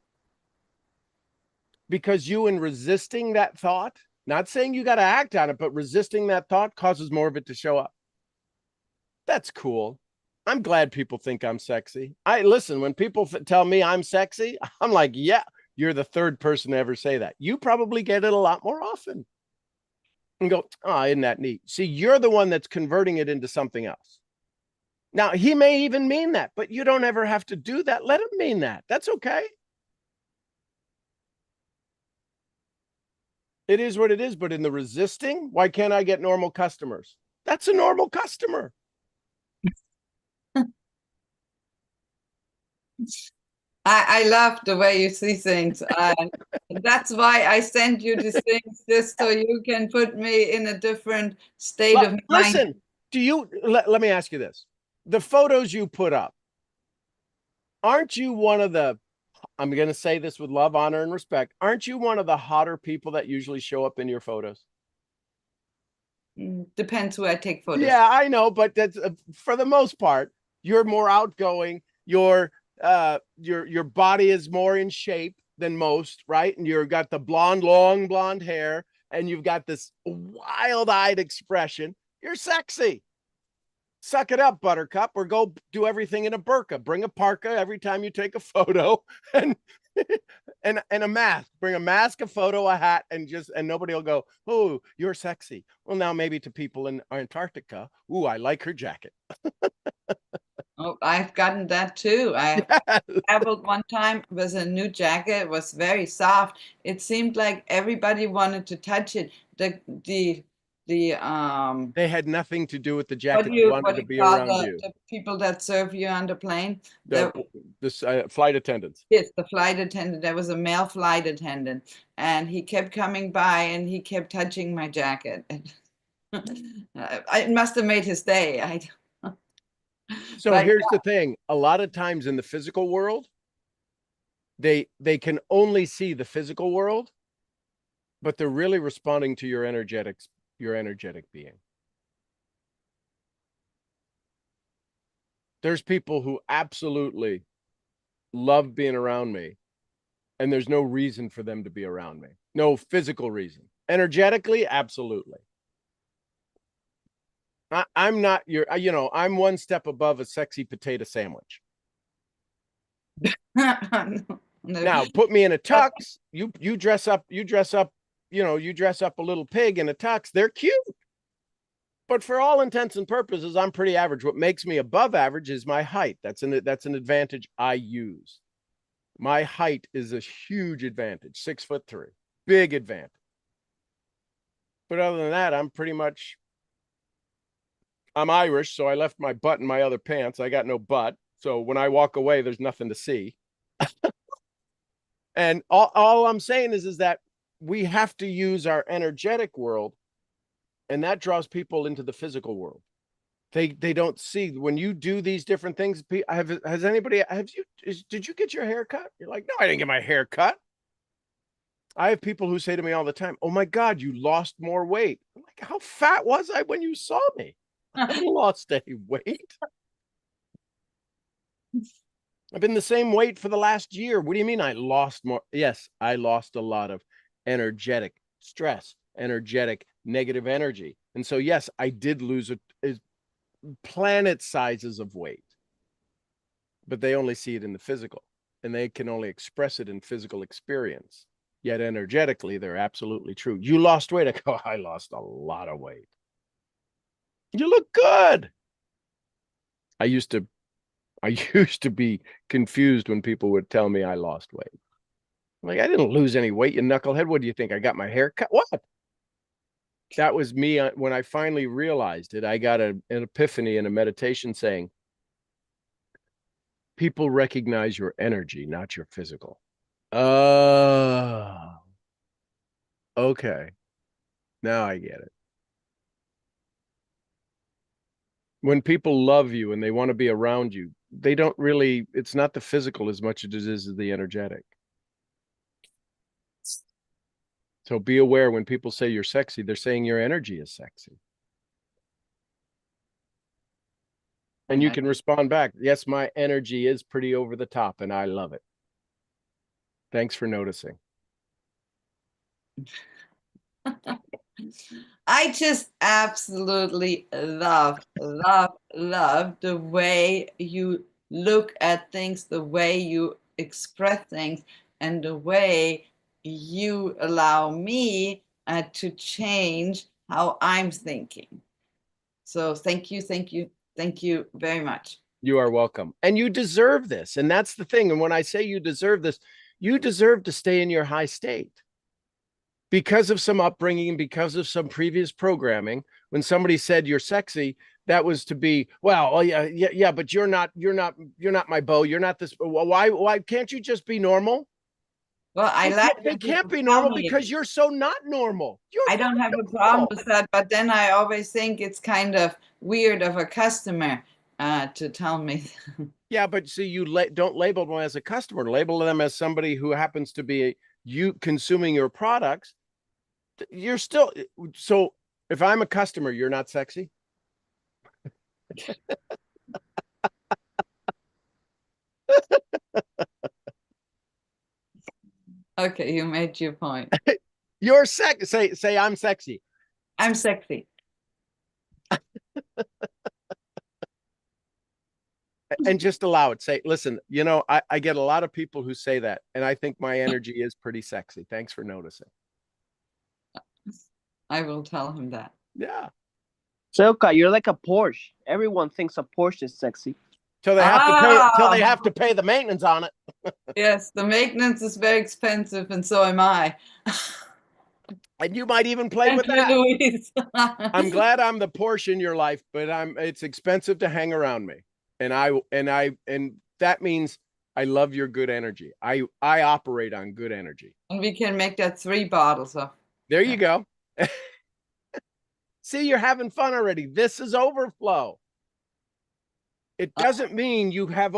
Because you, in resisting that thought, not saying you got to act on it, but resisting that thought causes more of it to show up. That's cool. I'm glad people think I'm sexy. I listen, when people tell me I'm sexy, I'm like, yeah, you're the third person to ever say that. You probably get it a lot more often. And go, oh, isn't that neat? See, you're the one that's converting it into something else. Now, he may even mean that, but you don't ever have to do that. Let him mean that. That's okay. It is what it is. But in the resisting, why can't I get normal customers? That's a normal customer. I love the way you see things. That's why I send you these things, just so you can put me in a different state of mind. Listen, do you, let me ask you this. The photos you put up, aren't you one of the, I'm going to say this with love, honor, and respect, aren't you one of the hotter people that usually show up in your photos? Depends who I take photos. Yeah, I know, but that's for the most part, you're more outgoing. Your body is more in shape than most, right? And you've got the long blonde hair, and you've got this wild-eyed expression. You're sexy. Suck it up, Buttercup, or go do everything in a burqa. Bring a parka every time you take a photo, and and a mask. Bring a mask, a photo, a hat, and nobody will go, oh, you're sexy. Well, now maybe to people in Antarctica, ooh, I like her jacket. Oh, I've gotten that too. I traveled one time with a new jacket. It was very soft. It seemed like everybody wanted to touch it. The They had nothing to do with the what jacket. do They you wanted to be call around you. the people that serve you on the plane? The flight attendants. Yes, the flight attendant. There was a male flight attendant, and he kept coming by and he kept touching my jacket. It must have made his day. So But here's the thing. A lot of times in the physical world, they can only see the physical world, but they're really responding to your energetic being. There's people who absolutely love being around me, and there's no reason for them to be around me. No physical reason. Energetically, absolutely. I'm not your, I'm one step above a sexy potato sandwich. No. Now, put me in a tux. You dress up, you dress up, you dress up a little pig in a tux. They're cute. But for all intents and purposes, I'm pretty average. What makes me above average is my height. That's an advantage I use. My height is a huge advantage. 6'3", big advantage. But other than that, I'm Irish, so I left my butt in my other pants. I got no butt. So when I walk away, there's nothing to see. And all I'm saying is that we have to use our energetic world, and that draws people into the physical world. They don't see when you do these different things. Did you get your hair cut? You're like, no, I didn't get my hair cut. I have people who say to me all the time, oh my God, you lost more weight. I'm like, how fat was I when you saw me? I haven't lost any weight. I've been the same weight for the last year. What do you mean I lost more? Yes, I lost a lot of energetic stress, energetic negative energy. And so, yes, I did lose planet sizes of weight, but they only see it in the physical, and they can only express it in physical experience. Yet energetically, they're absolutely true. You lost weight. I go, I lost a lot of weight. You look good. I used to be confused when people would tell me I lost weight. I'm like, I didn't lose any weight, you knucklehead. What do you think? I got my hair cut? What? That was me when I finally realized it. I got an epiphany in a meditation saying, people recognize your energy, not your physical. Oh, okay. Now I get it. When people love you and they want to be around you, they don't really, it's not the physical as much as it is the energetic. So be aware when people say you're sexy, they're saying your energy is sexy. And you can respond back, yes, my energy is pretty over the top and I love it. Thanks for noticing. I just absolutely love the way you look at things, the way you express things, and the way you allow me to change how I'm thinking. So thank you very much. You are welcome. And you deserve this. And that's the thing. And when I say you deserve this, you deserve to stay in your high state. Because of some upbringing, because of some previous programming, when somebody said you're sexy, that was to be, well, oh yeah, but you're not my beau. You're not this. Why can't you just be normal? Well, They can't be normal because you're so not normal. I don't have a problem with that, but then I always think it's kind of weird of a customer to tell me. Yeah, but see, don't label them as a customer. Label them as somebody who happens to be you consuming your products. You're still, so if I'm a customer, you're not sexy. Okay, you made your point. You're sexy. Say I'm sexy. I'm sexy. And just allow it. Say, listen, I get a lot of people who say that, and I think my energy is pretty sexy. Thanks for noticing. I will tell him that. Yeah. Silka, you're like a Porsche. Everyone thinks a Porsche is sexy. Till they have to pay the maintenance on it. Yes, the maintenance is very expensive, and so am I. And you might even play with that. Louise. I'm glad I'm the Porsche in your life, but it's expensive to hang around me. And that means I love your good energy. I operate on good energy. And we can make that 3 bottles of. There you go. See, you're having fun already. This is overflow. It doesn't mean you have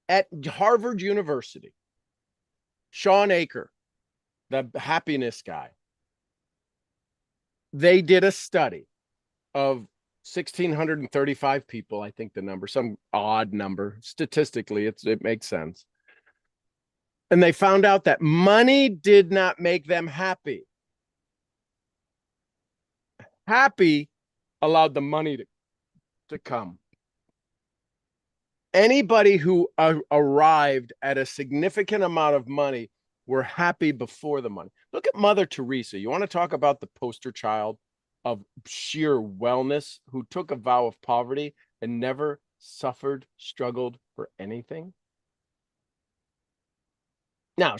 at Harvard University. Sean Aker, the happiness guy, they did a study of 1,635 people, I think the number, some odd number. Statistically, it makes sense. And they found out that money did not make them happy. Happy allowed the money to come. Anybody who arrived at a significant amount of money were happy before the money. Look at Mother Teresa. You want to talk about the poster child of sheer wellness, who took a vow of poverty and never suffered, struggled for anything? Now,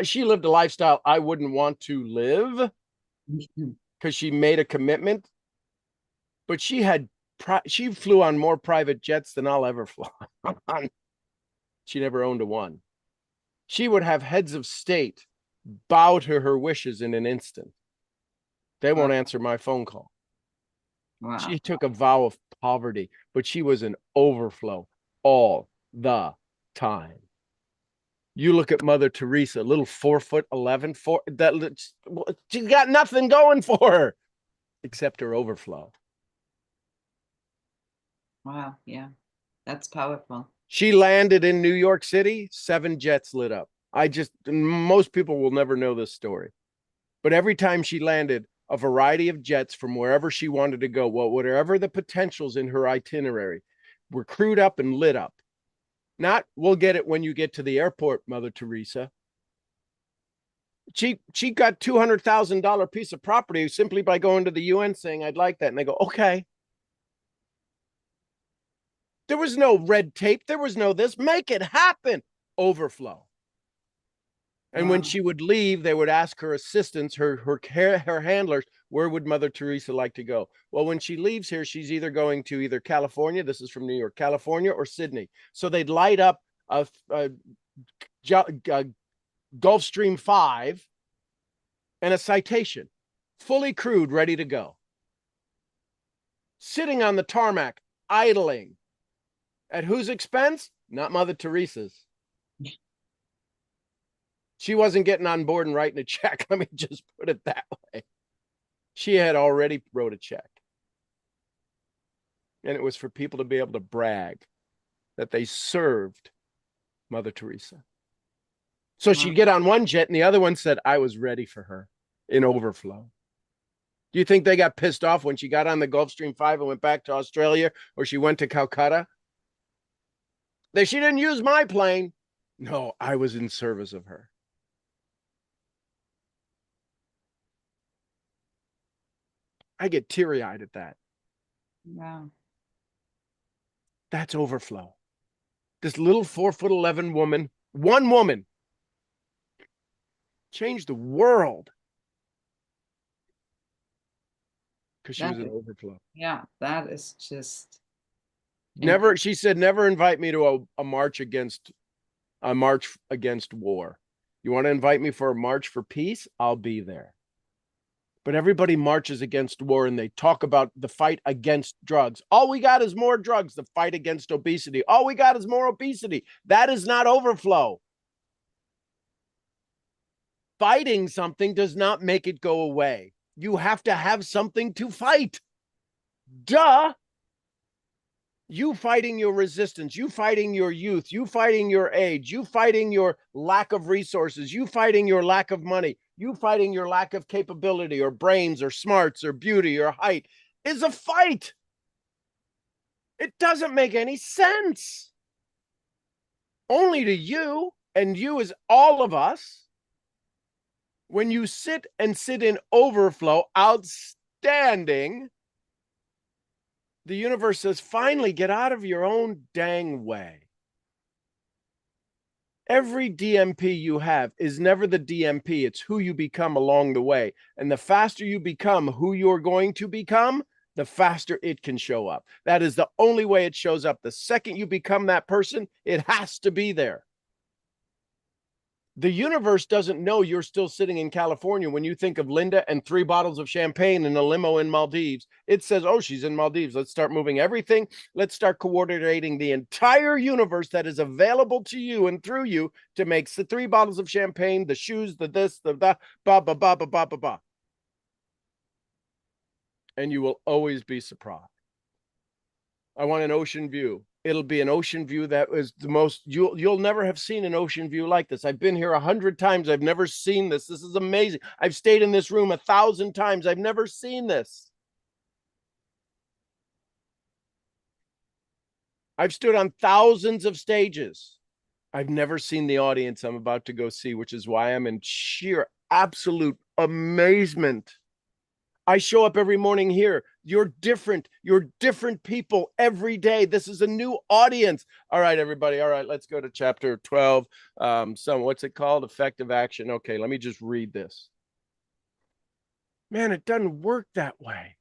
she lived a lifestyle I wouldn't want to live because she made a commitment, but she flew on more private jets than I'll ever fly on. She never owned a one. She would have heads of state bow to her wishes in an instant. They won't answer my phone call. Wow. She took a vow of poverty, but she was an overflow all the time. You look at Mother Teresa, little 4'11", she's got nothing going for her except her overflow. Wow. Yeah. That's powerful. She landed in New York City, 7 jets lit up. Most people will never know this story. But every time she landed, a variety of jets from wherever she wanted to go, whatever the potentials in her itinerary, were crewed up and lit up. Not, we'll get it when you get to the airport, Mother Teresa. She got $200,000 piece of property simply by going to the UN saying, I'd like that. And they go, okay. There was no red tape. There was no this. Make it happen. Overflow. And when she would leave, they would ask her assistants, her handlers, where would Mother Teresa like to go? Well, when she leaves here, she's either going to either California, this is from New York, California, or Sydney. So they'd light up a Gulfstream 5 and a Citation, fully crewed, ready to go. Sitting on the tarmac, idling. At whose expense? Not Mother Teresa's. She wasn't getting on board and writing a check. Let me just put it that way. She had already wrote a check. And it was for people to be able to brag that they served Mother Teresa. So she'd get on one jet and the other one said, I was ready for her in overflow. Do you think they got pissed off when she got on the Gulfstream 5 and went back to Australia, or she went to Calcutta? She didn't use my plane. No, I was in service of her. I get teary-eyed at that. Wow. That's overflow. This little 4'11" woman, one woman, changed the world because she was an overflow. Yeah, that is just never. She said, never invite me to a march against war. You want to invite me for a march for peace? I'll be there. But everybody marches against war and they talk about the fight against drugs. All we got is more drugs, the fight against obesity. All we got is more obesity. That is not overflow. Fighting something does not make it go away. You have to have something to fight. Duh. You fighting your resistance, you fighting your youth, you fighting your age, you fighting your lack of resources, you fighting your lack of money, you fighting your lack of capability or brains or smarts or beauty or height is a fight. It doesn't make any sense. Only to you, and you is all of us. When you sit in overflow, outstanding, the universe says, finally, get out of your own dang way. Every DMP you have is never the DMP. It's who you become along the way. And the faster you become who you're going to become, the faster it can show up. That is the only way it shows up. The second you become that person, it has to be there. The universe doesn't know you're still sitting in California when you think of Linda and 3 bottles of champagne in a limo in Maldives. It says, oh, she's in Maldives. Let's start moving everything. Let's start coordinating the entire universe that is available to you and through you to make the 3 bottles of champagne, the shoes, the this, the that, ba, ba, ba, ba, ba, ba, ba. And you will always be surprised. I want an ocean view. It'll be an ocean view that is the most, you'll never have seen an ocean view like this. I've been here 100 times. I've never seen this. This is amazing. I've stayed in this room 1,000 times. I've never seen this. I've stood on thousands of stages. I've never seen the audience I'm about to go see, which is why I'm in sheer absolute amazement. I show up every morning here. You're different. You're different people every day. This is a new audience. All right, everybody. All right, let's go to chapter 12. What's it called? Effective action. Okay, let me just read this. Man, it doesn't work that way.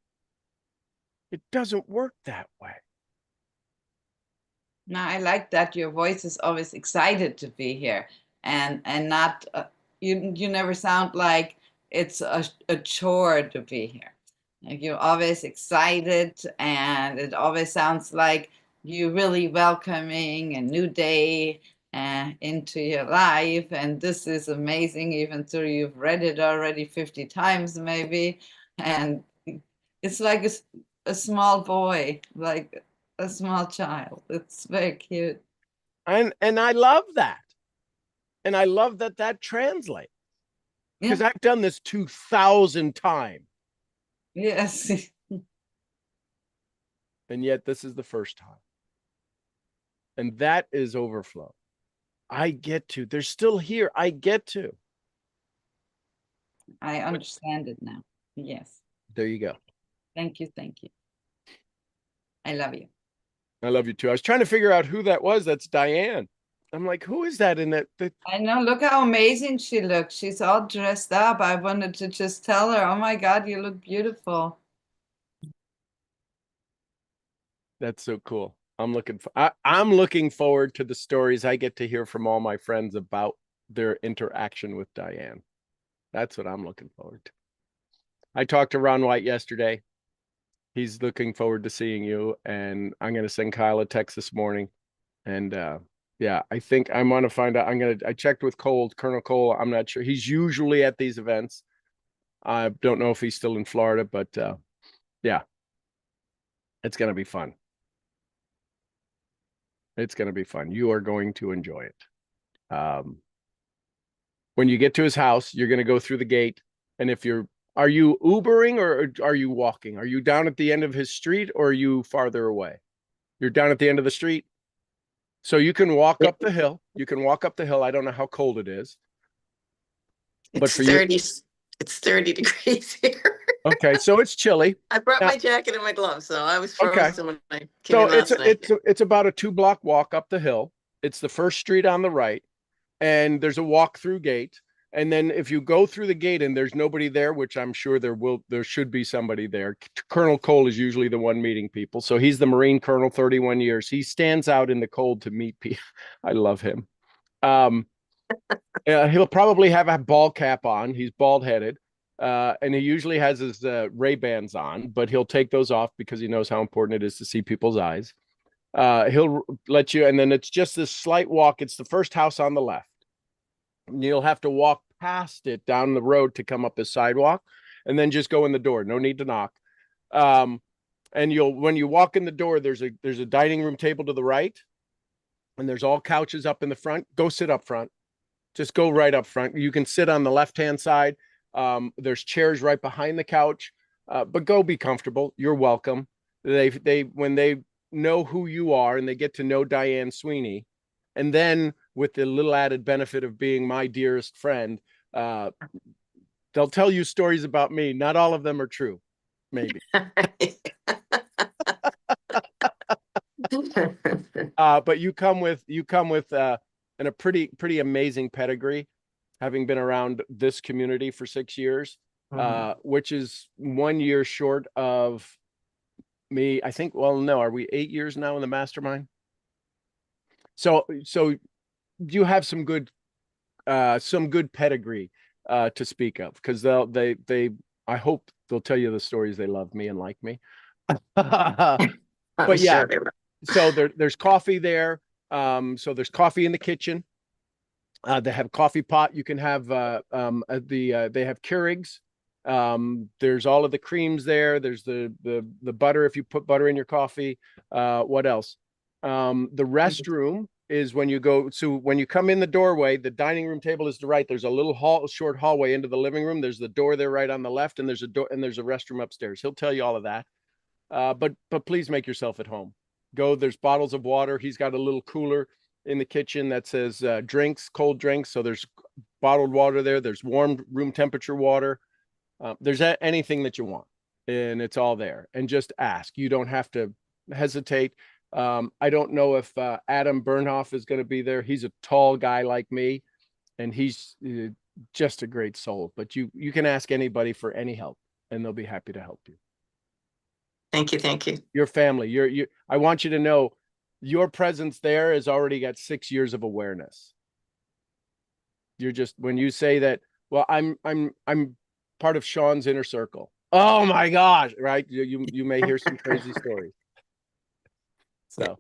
It doesn't work that way. Now, I like that your voice is always excited to be here, and not you never sound like it's a chore to be here. Like you're always excited, and it always sounds like you're really welcoming a new day into your life. And this is amazing, even though you've read it already 50 times maybe. And it's like a small boy, like a small child. It's very cute. And I love that. And I love that that translates. Because Yeah. I've done this 2,000 times. Yes. And yet this is the first time. And that is overflow. I get to. They're still here. I get to. I understand it now. Yes. There you go. Thank you. Thank you. I love you. I love you too. I was trying to figure out who that was. That's Diane. I'm like, who is that in that? I know. Look how amazing she looks. She's all dressed up. I wanted to just tell her, oh my God, you look beautiful. That's so cool. I'm looking forward to the stories I get to hear from all my friends about their interaction with Diane. That's what I'm looking forward to. I talked to Ron White yesterday. He's looking forward to seeing you, and I'm going to send Kyle a text this morning. And yeah, I think I want to find out. I checked with Colonel Cole. I'm not sure. He's usually at these events. I don't know if he's still in Florida, but yeah, it's going to be fun. It's going to be fun. You are going to enjoy it. When you get to his house, you're going to go through the gate. And are you Ubering or are you walking? Are you down at the end of his street or are you farther away? You're down at the end of the street. So you can walk up the hill. You can walk up the hill. I don't know how cold it is. But It's for 30, it's 30 degrees here. Okay, so it's chilly. I brought Now- my jacket and my gloves, so I was Okay. frozen when I came So in last night. it's about a 2-block walk up the hill. It's the first street on the right, and there's a walk-through gate. And then if you go through the gate and there's nobody there, which I'm sure there should be somebody there. Colonel Cole is usually the one meeting people. So he's the Marine Colonel, 31 years. He stands out in the cold to meet people. I love him. He'll probably have a ball cap on. He's bald-headed. And he usually has his Ray-Bans on, but he'll take those off because he knows how important it is to see people's eyes. He'll let you, and then it's just this slight walk. It's the first house on the left. You'll have to walk past it down the road to come up the sidewalk, and then just go in the door. No need to knock. And when you walk in the door, there's a dining room table to the right, and there's all couches up in the front. Go sit up front. Just go right up front. You can sit on the left-hand side. There's chairs right behind the couch, but go be comfortable. You're welcome. When they know who you are and they get to know Diane Sweeney, and then with the little added benefit of being my dearest friend, they'll tell you stories about me. Not all of them are true, maybe. But you come with and a pretty amazing pedigree, having been around this community for 6 years, which is 1 year short of me. I think, well, no, are we 8 years now in the mastermind? So you have some good pedigree to speak of, because I hope they'll tell you the stories. They love me and like me. But yeah, so there's coffee there. So there's coffee in the kitchen. They have coffee pot. You can have they have Keurigs. There's all of the creams there. There's the butter if you put butter in your coffee. What else? The restroom is when you go. So when you come in the doorway, the dining room table is to the right. There's a little short hallway into the living room. There's the door there right on the left, and there's a door and there's a restroom upstairs. He'll tell you all of that. But please make yourself at home. Go, there's bottles of water. He's got a little cooler in the kitchen that says drinks, cold drinks. So there's bottled water there. There's warm room temperature water. There's anything that you want, and it's all there. And just ask. You don't have to hesitate. I don't know if Adam Bernhoff is going to be there. He's a tall guy like me, and he's just a great soul. But you can ask anybody for any help, and they'll be happy to help you. Thank you. Thank you. Your family, I want you to know your presence there has already got 6 years of awareness. You're just, when you say that, well, I'm part of Sean's inner circle. Oh my gosh, right? You may hear some crazy stories. So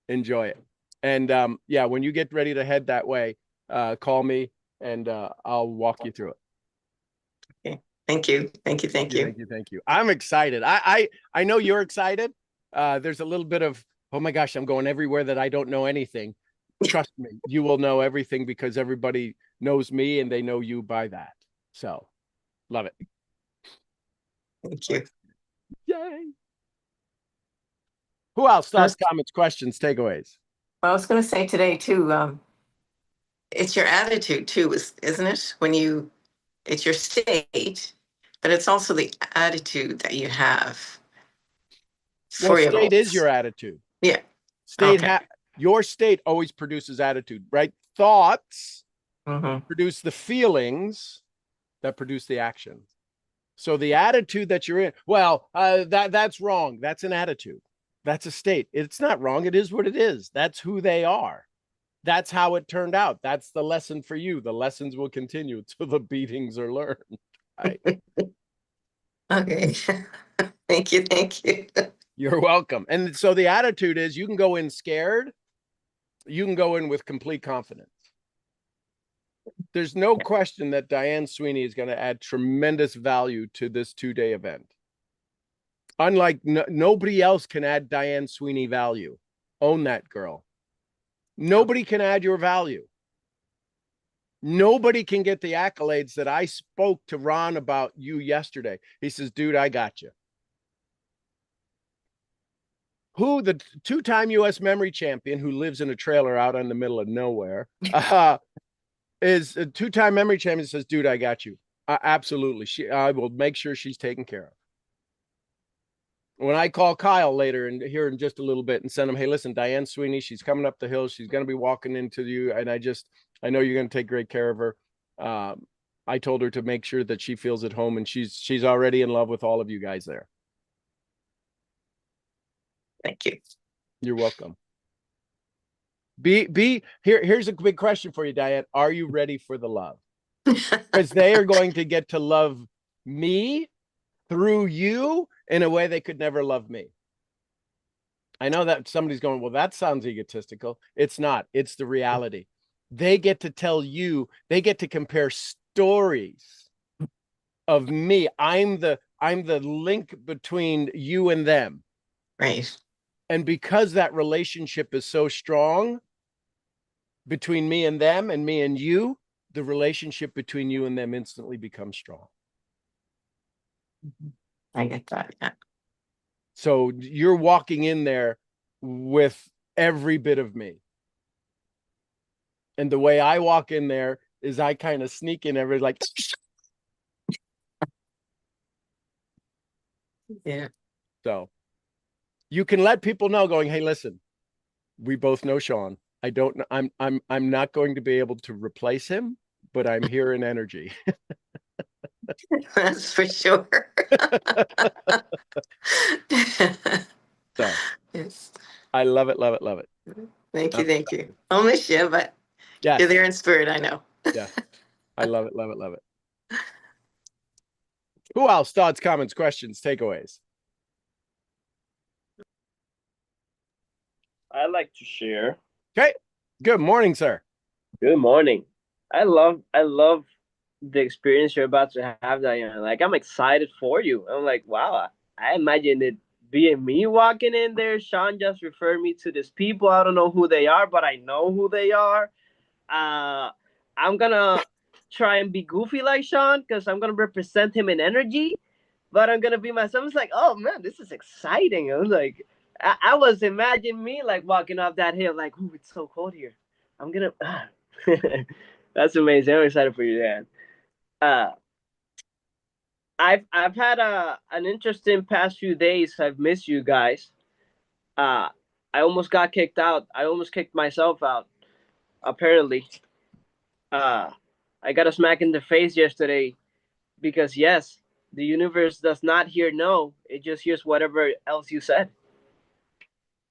enjoy it. And yeah, when you get ready to head that way, call me and I'll walk you through it. Okay. Thank you. Thank you. Thank you. Thank you. Thank you. I'm excited. I know you're excited. There's a little bit of, oh my gosh, I'm going everywhere that I don't know anything. Trust me, you will know everything because everybody knows me and they know you by that. So love it. Thank you. Yay. Who else? Thoughts, comments, questions, takeaways? Well, I was going to say today too, it's your attitude too, isn't it? It's your state, but it's also the attitude that you have. Well, state is your attitude. Yeah. State, your state always produces attitude, right? Thoughts produce the feelings that produce the actions. So the attitude that you're in, well, that's wrong. That's an attitude. That's a state. It's not wrong. It is what it is. That's who they are. That's how it turned out. That's the lesson for you. The lessons will continue until the beatings are learned. Right? Okay. Thank you. Thank you. You're welcome. And so the attitude is you can go in scared. You can go in with complete confidence. There's no question that Diane Sweeney is going to add tremendous value to this 2-day event. Unlike nobody else can add Diane Sweeney value. Own that, girl. Nobody can add your value. Nobody can get the accolades that I spoke to Ron about you yesterday. He says, dude, I got you. Who, the 2-time U.S. memory champion who lives in a trailer out in the middle of nowhere, is a 2-time memory champion, says, dude, I got you. Absolutely. I will make sure she's taken care of. When I call Kyle later and here in just a little bit and send him, hey, listen, Diane Sweeney, she's coming up the hill. She's going to be walking into you. And I know you're going to take great care of her. I told her to make sure that she feels at home, and she's already in love with all of you guys there. Thank you. You're welcome. Here's a big question for you, Diane. Are you ready for the love? Because they are going to get to love me through you in a way they could never love me. I know that somebody's going, well, that sounds egotistical. It's not. It's the reality. They get to tell you, they get to compare stories of me. I'm the link between you and them. Right. And because that relationship is so strong between me and them and me and you, the relationship between you and them instantly becomes strong. I get that. Yeah. So you're walking in there with every bit of me. And the way I walk in there is I kind of sneak in every like. Yeah. So you can let people know going, hey, listen, we both know Sean. I'm not going to be able to replace him, but I'm here in energy. That's for sure. So yes. I love it, love it, love it. Thank you, thank you. I'll miss you, but yes. You're there in spirit, I know. Yeah. I love it, love it, love it. Who else? Thoughts, comments, questions, takeaways? I like to share. Okay. Good morning, sir. Good morning. I love the experience you're about to have, Diane. Like, I'm excited for you. I'm like, wow, I imagine it being me walking in there. Sean just referred me to these people. I don't know who they are, but I know who they are. I'm gonna try and be goofy like Sean because I'm gonna represent him in energy, but I'm gonna be myself. It's like, oh man, this is exciting. I was like, I was imagining me like walking up that hill, like, ooh, it's so cold here. I'm gonna. That's amazing. I'm excited for you, Dan. Uh, I've had an interesting past few days. I've missed you guys. Uh, I almost got kicked out. I almost kicked myself out. Apparently, uh, I got a smack in the face yesterday because yes, the universe does not hear no. It just hears whatever else you said.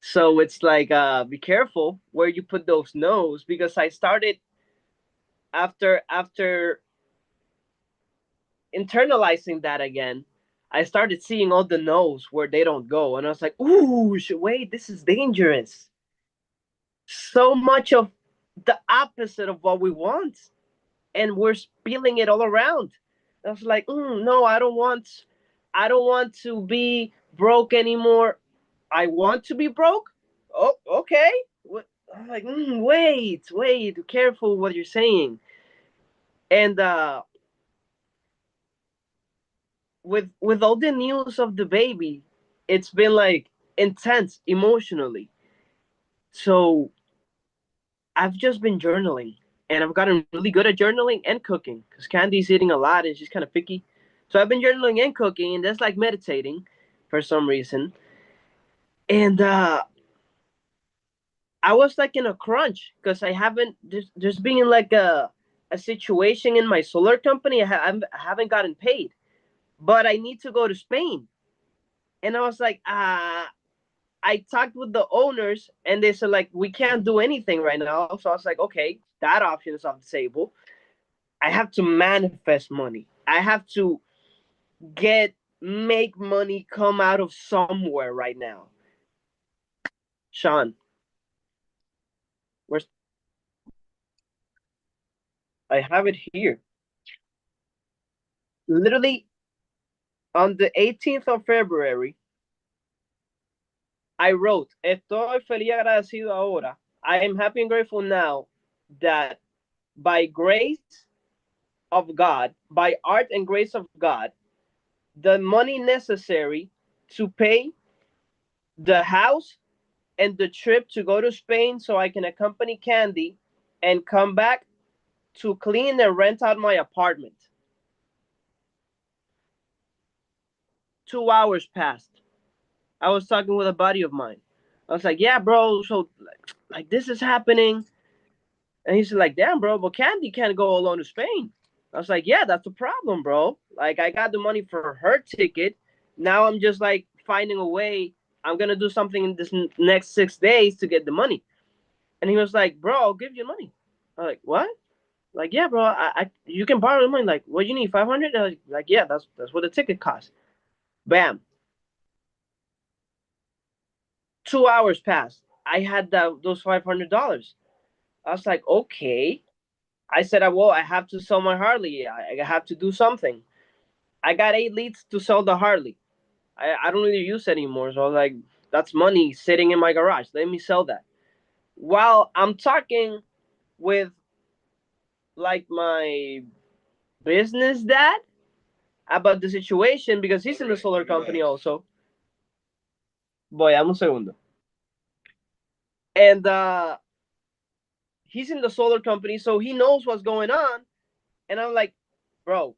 So it's like, be careful where you put those no's, because I started after internalizing that again. I started seeing all the no's where they don't go, and I was like, "Ooh, wait, this is dangerous." So much of the opposite of what we want, and we're spilling it all around. I was like, "No, I don't want to be broke anymore. I want to be broke." Oh, okay. What? I'm like, wait, careful what you're saying. And with all the news of the baby, it's been like intense emotionally. So I've just been journaling, and I've gotten really good at journaling and cooking because Candy's eating a lot and she's kind of picky. So I've been journaling and cooking, and that's like meditating for some reason. And I was like in a crunch because I haven't there's been like a situation in my solar company. I haven't gotten paid, but I need to go to Spain. And I was like, I talked with the owners, and they said like we can't do anything right now. So I was like, okay, that option is off the table. I have to manifest money. I have to get make money come out of somewhere right now. Sean, where's I have it here. Literally on the 18th of February, I wrote, Estoy feliz y agradecido ahora. I am happy and grateful now that by grace of God, by art and grace of God, the money necessary to pay the house and the trip to go to Spain so I can accompany Candy and come back to clean and rent out my apartment. 2 hours passed. I was talking with a buddy of mine. I was like, yeah, bro, so like this is happening. And he's like, damn, bro, but Candy can't go alone to Spain. I was like, yeah, that's the problem, bro. Like, I got the money for her ticket. Now I'm just like finding a way. I'm going to do something in this next 6 days to get the money. And he was like, bro, I'll give you money. I'm like, what? Like, yeah, bro, you can borrow the money. Like, what you need, 500? Like, yeah, that's what the ticket costs. Bam. 2 hours passed. I had those $500. I was like, okay. I said, well, I have to sell my Harley. I have to do something. I got 8 leads to sell the Harley. I don't really use it anymore. So I was like, that's money sitting in my garage. Let me sell that. While I'm talking with like my business dad about the situation, because he's in the solar company also. Boy, dame un segundo. And he's in the solar company, so he knows what's going on. And I'm like, bro,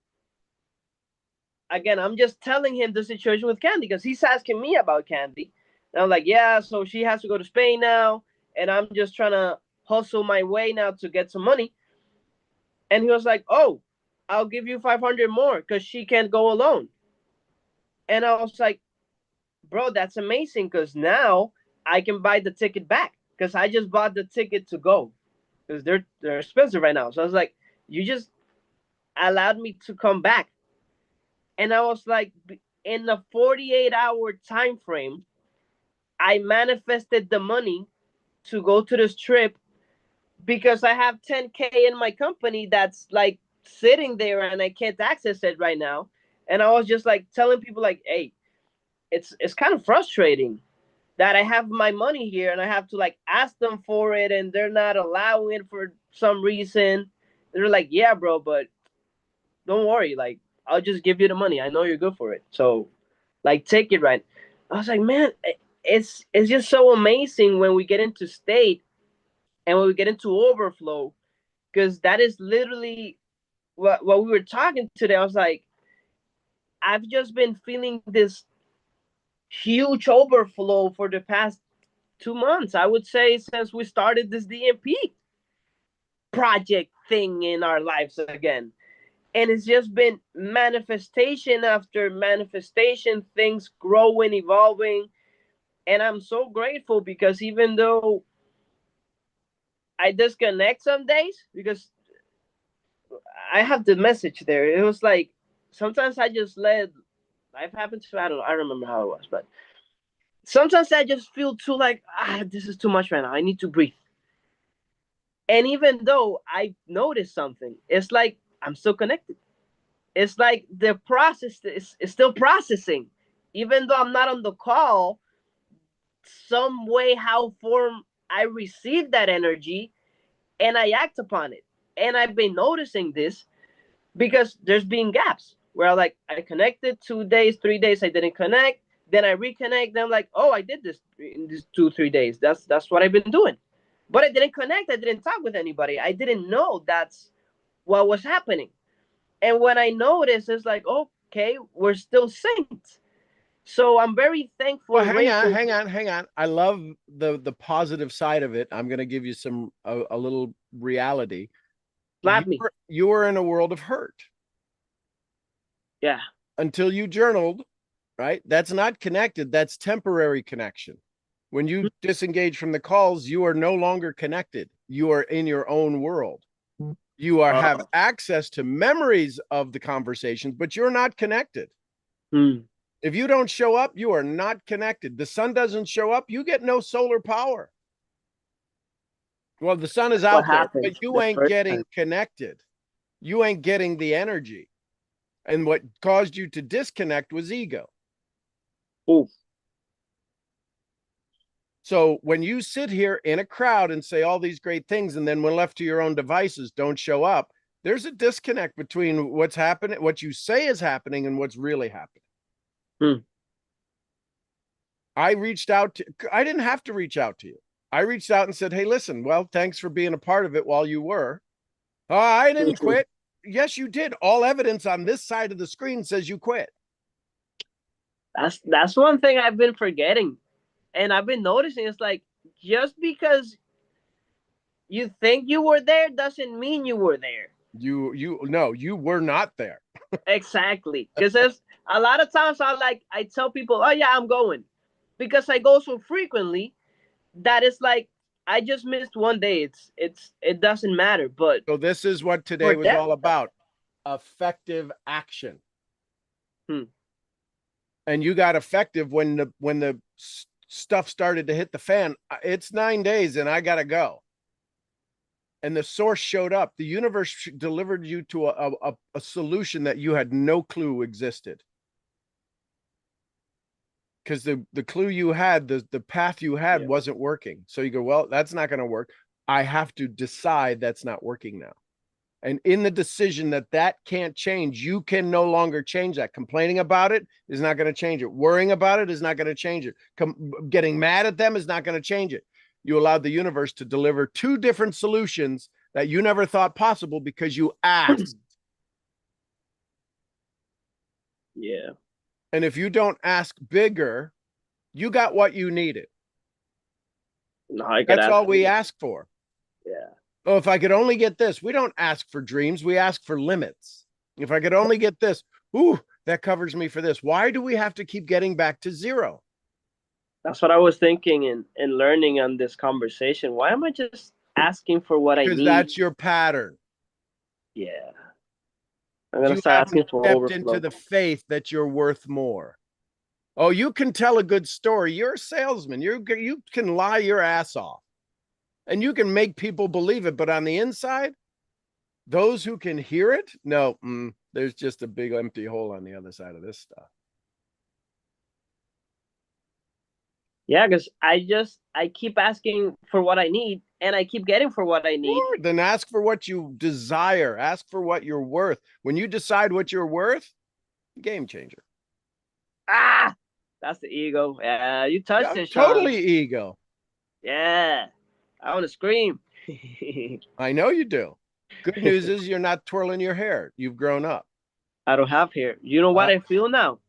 again, I'm just telling him the situation with Candy because he's asking me about Candy. And I'm like, yeah, so she has to go to Spain now. And I'm just trying to hustle my way now to get some money. And he was like, oh, I'll give you 500 more because she can't go alone. And I was like, bro, that's amazing because now I can buy the ticket back because I just bought the ticket to go because they're expensive right now. So I was like, you just allowed me to come back. And I was like, in a 48-hour time frame, I manifested the money to go to this trip because I have 10K in my company that's like sitting there and I can't access it right now. And I was just like telling people like, hey, it's kind of frustrating that I have my money here and I have to like ask them for it and they're not allowing it for some reason. They're like, yeah, bro, but don't worry, like I'll just give you the money. I know you're good for it. So like take it right. I was like, man, it's just so amazing when we get into state and when we get into overflow, because that is literally what we were talking today. I was like, I've just been feeling this huge overflow for the past 2 months. I would say since we started this DMP project thing in our lives again. And it's just been manifestation after manifestation, things growing, evolving. And I'm so grateful because even though I disconnect some days, because I have the message there, it was like sometimes I just let life happen to me. I don't know. I don't remember how it was, but sometimes I just feel too like, this is too much right now. I need to breathe. And even though I noticed something, it's like I'm still connected. It's like the process is still processing. Even though I'm not on the call, some way, how form I receive that energy and I act upon it. And I've been noticing this because there's been gaps where like I connected 2 days, 3 days, I didn't connect. Then I reconnect. Then I'm like, oh, I did this in these 2, 3 days. That's what I've been doing. But I didn't connect. I didn't talk with anybody. I didn't know that's what was happening. And when I noticed, it's like, okay, we're still saints. So I'm very thankful. Well, hang on. I love the positive side of it. I'm going to give you a little reality. Slap me. You were in a world of hurt. Yeah. Until you journaled, right? That's not connected. That's temporary connection. When you disengage from the calls, you are no longer connected. You are in your own world. You have access to memories of the conversations, but you're not connected. If you don't show up, you are not connected. The sun doesn't show up, you get no solar power. Well, the sun is out there, but you ain't getting connected. You ain't getting the energy. And what caused you to disconnect was ego. Ooh. So when you sit here in a crowd and say all these great things, and then when left to your own devices, don't show up, there's a disconnect between what's happening, what you say is happening, and what's really happening. I reached out to, I didn't have to reach out to you. I reached out and said, hey, listen, well, thanks for being a part of it while you were. I didn't quit. Yes, you did. All evidence on this side of the screen says you quit. That's one thing I've been forgetting. And I've been noticing, it's like, just because you think you were there doesn't mean you were there. No, you were not there. Exactly. Because there's a lot of times I tell people, oh yeah, I'm going. Because I go so frequently that it's like I just missed one day. It doesn't matter. But so this is what today was all about. Effective action. And you got effective when the stuff started to hit the fan. It's 9 days and I gotta go. And the source showed up. The universe delivered you to a solution that you had no clue existed. Because the clue you had, the path you had wasn't working. So you go, well, that's not going to work. I have to decide that's not working now. And in the decision that can't change, you can no longer change that. Complaining about it is not going to change it. Worrying about it is not going to change it. Getting mad at them is not going to change it. You allowed the universe to deliver 2 different solutions that you never thought possible because you asked. Yeah. And if you don't ask bigger, you got what you needed. No, that's all we ask for. Yeah. Oh, if I could only get this. We don't ask for dreams. We ask for limits. If I could only get this, that covers me for this. Why do we have to keep getting back to zero? That's what I was thinking and learning on this conversation. Why am I just asking for what I need? Because that's your pattern. Yeah. I'm going to start asking for overflow. Into the faith that you're worth more. Oh, you can tell a good story. You're a salesman. You can lie your ass off. And you can make people believe it. But on the inside, those who can hear it, no, there's just a big empty hole on the other side of this stuff. Yeah, because I keep asking for what I need and I keep getting for what I need. Sure, then ask for what you desire. Ask for what you're worth. When you decide what you're worth, game changer. That's the ego. Yeah, you touched Yeah, it, Sean. totally ego. Yeah, I want to scream. I know you do. Good news is you're not twirling your hair. You've grown up. I don't have hair. You know what I feel now?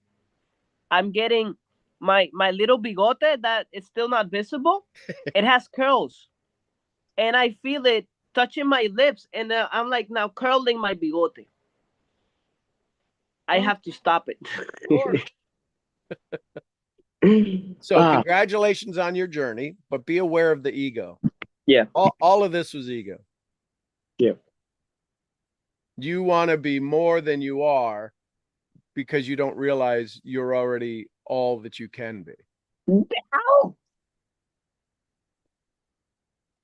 I'm getting my little bigote that is still not visible. It has curls, and I feel it touching my lips, and I'm like now curling my bigote. I have to stop it. Of course. So congratulations on your journey, but be aware of the ego. Yeah. All of this was ego. Yeah. You want to be more than you are because you don't realize you're already all that you can be. Ow!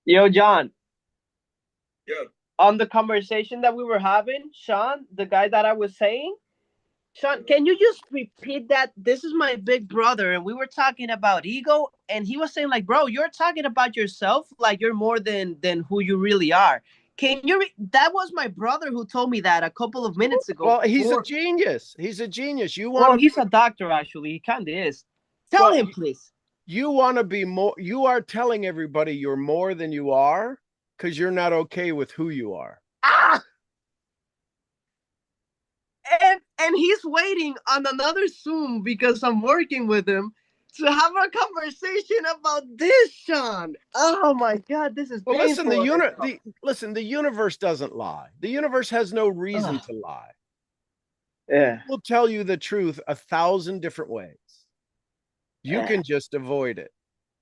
Yo, John. Yeah. On the conversation that we were having, Sean, the guy that I was saying, Sean, can you just repeat that? This is my big brother, and we were talking about ego, and he was saying, like, bro, you're talking about yourself like you're more than who you really are. Can you? That was my brother who told me that a couple of minutes ago. Well, he's a genius. He's a genius. You Well, want? he's a doctor, actually. He kind of is. Tell him, please. You want to be more. You are telling everybody you're more than you are because you're not okay with who you are. Ah! And he's waiting on another Zoom because I'm working with him to have a conversation about this, Sean. Oh my God, this is well. Listen, painful. listen. The universe doesn't lie. The universe has no reason to lie. Yeah, It will tell you the truth 1,000 different ways. You can just avoid it.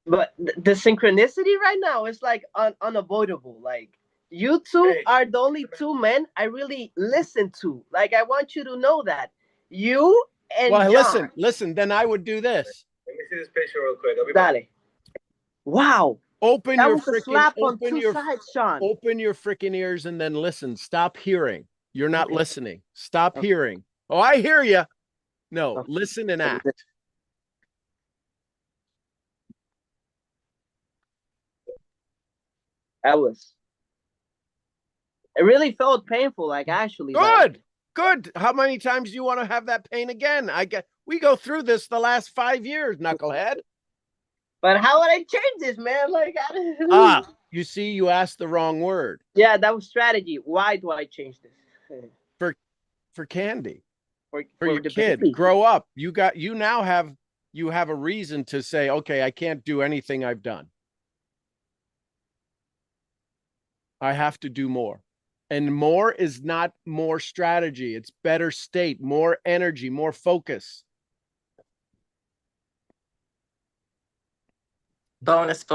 But the synchronicity right now is like unavoidable. Like you two are the only two men I really listen to. Like I want you to know that you and well, John. listen. Then I would do this. Let me see this picture real quick. I'll be back. Dale. Wow. Open That your was a freaking slap on two sides, Sean. open your freaking ears and then listen. Stop hearing. You're not listening. Stop hearing. Oh, I hear you. No, listen and act. It really felt painful, like actually. Good. How many times do you want to have that pain again? We go through this the last 5 years, knucklehead. But how would I change this, man? Like, you see, you asked the wrong word. Yeah, that was strategy. Why do I change this? For Candy. For your the kid. baby. Grow up. You now have a reason to say, okay, I can't do anything I've done. I have to do more. And more is not more strategy. It's better state, more energy, more focus. Bonus.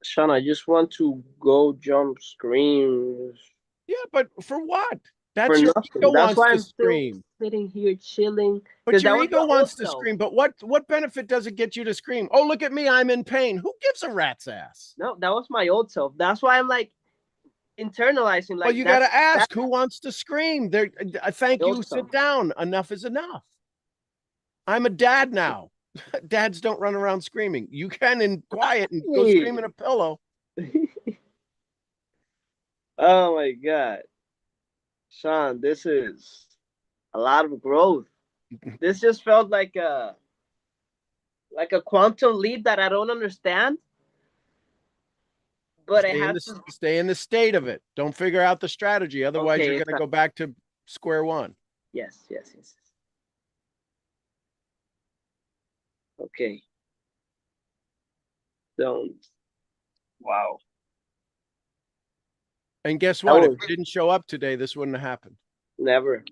Sean, I just want to go jump screams. Yeah, but for what? For That's your nothing. ego That's wants why to I'm scream. still sitting here chilling. But your that was ego the wants to old self. scream. But what benefit does it get you to scream? Oh, look at me, I'm in pain. Who gives a rat's ass? No, that was my old self. That's why I'm like internalizing. Like, Well, you got to ask who wants to scream. There, thank you. Sit down. Enough is enough. I'm a dad now. Dads don't run around screaming. You can in quiet and go scream in a pillow. Oh my God, Sean, this is a lot of growth. This just felt like a quantum leap that I don't understand. But stay in the state of it. Don't figure out the strategy. Otherwise, you're going to go back to square one. Yes. Okay. Don't. Wow. And guess what? If you didn't show up today, this wouldn't have happened. Never.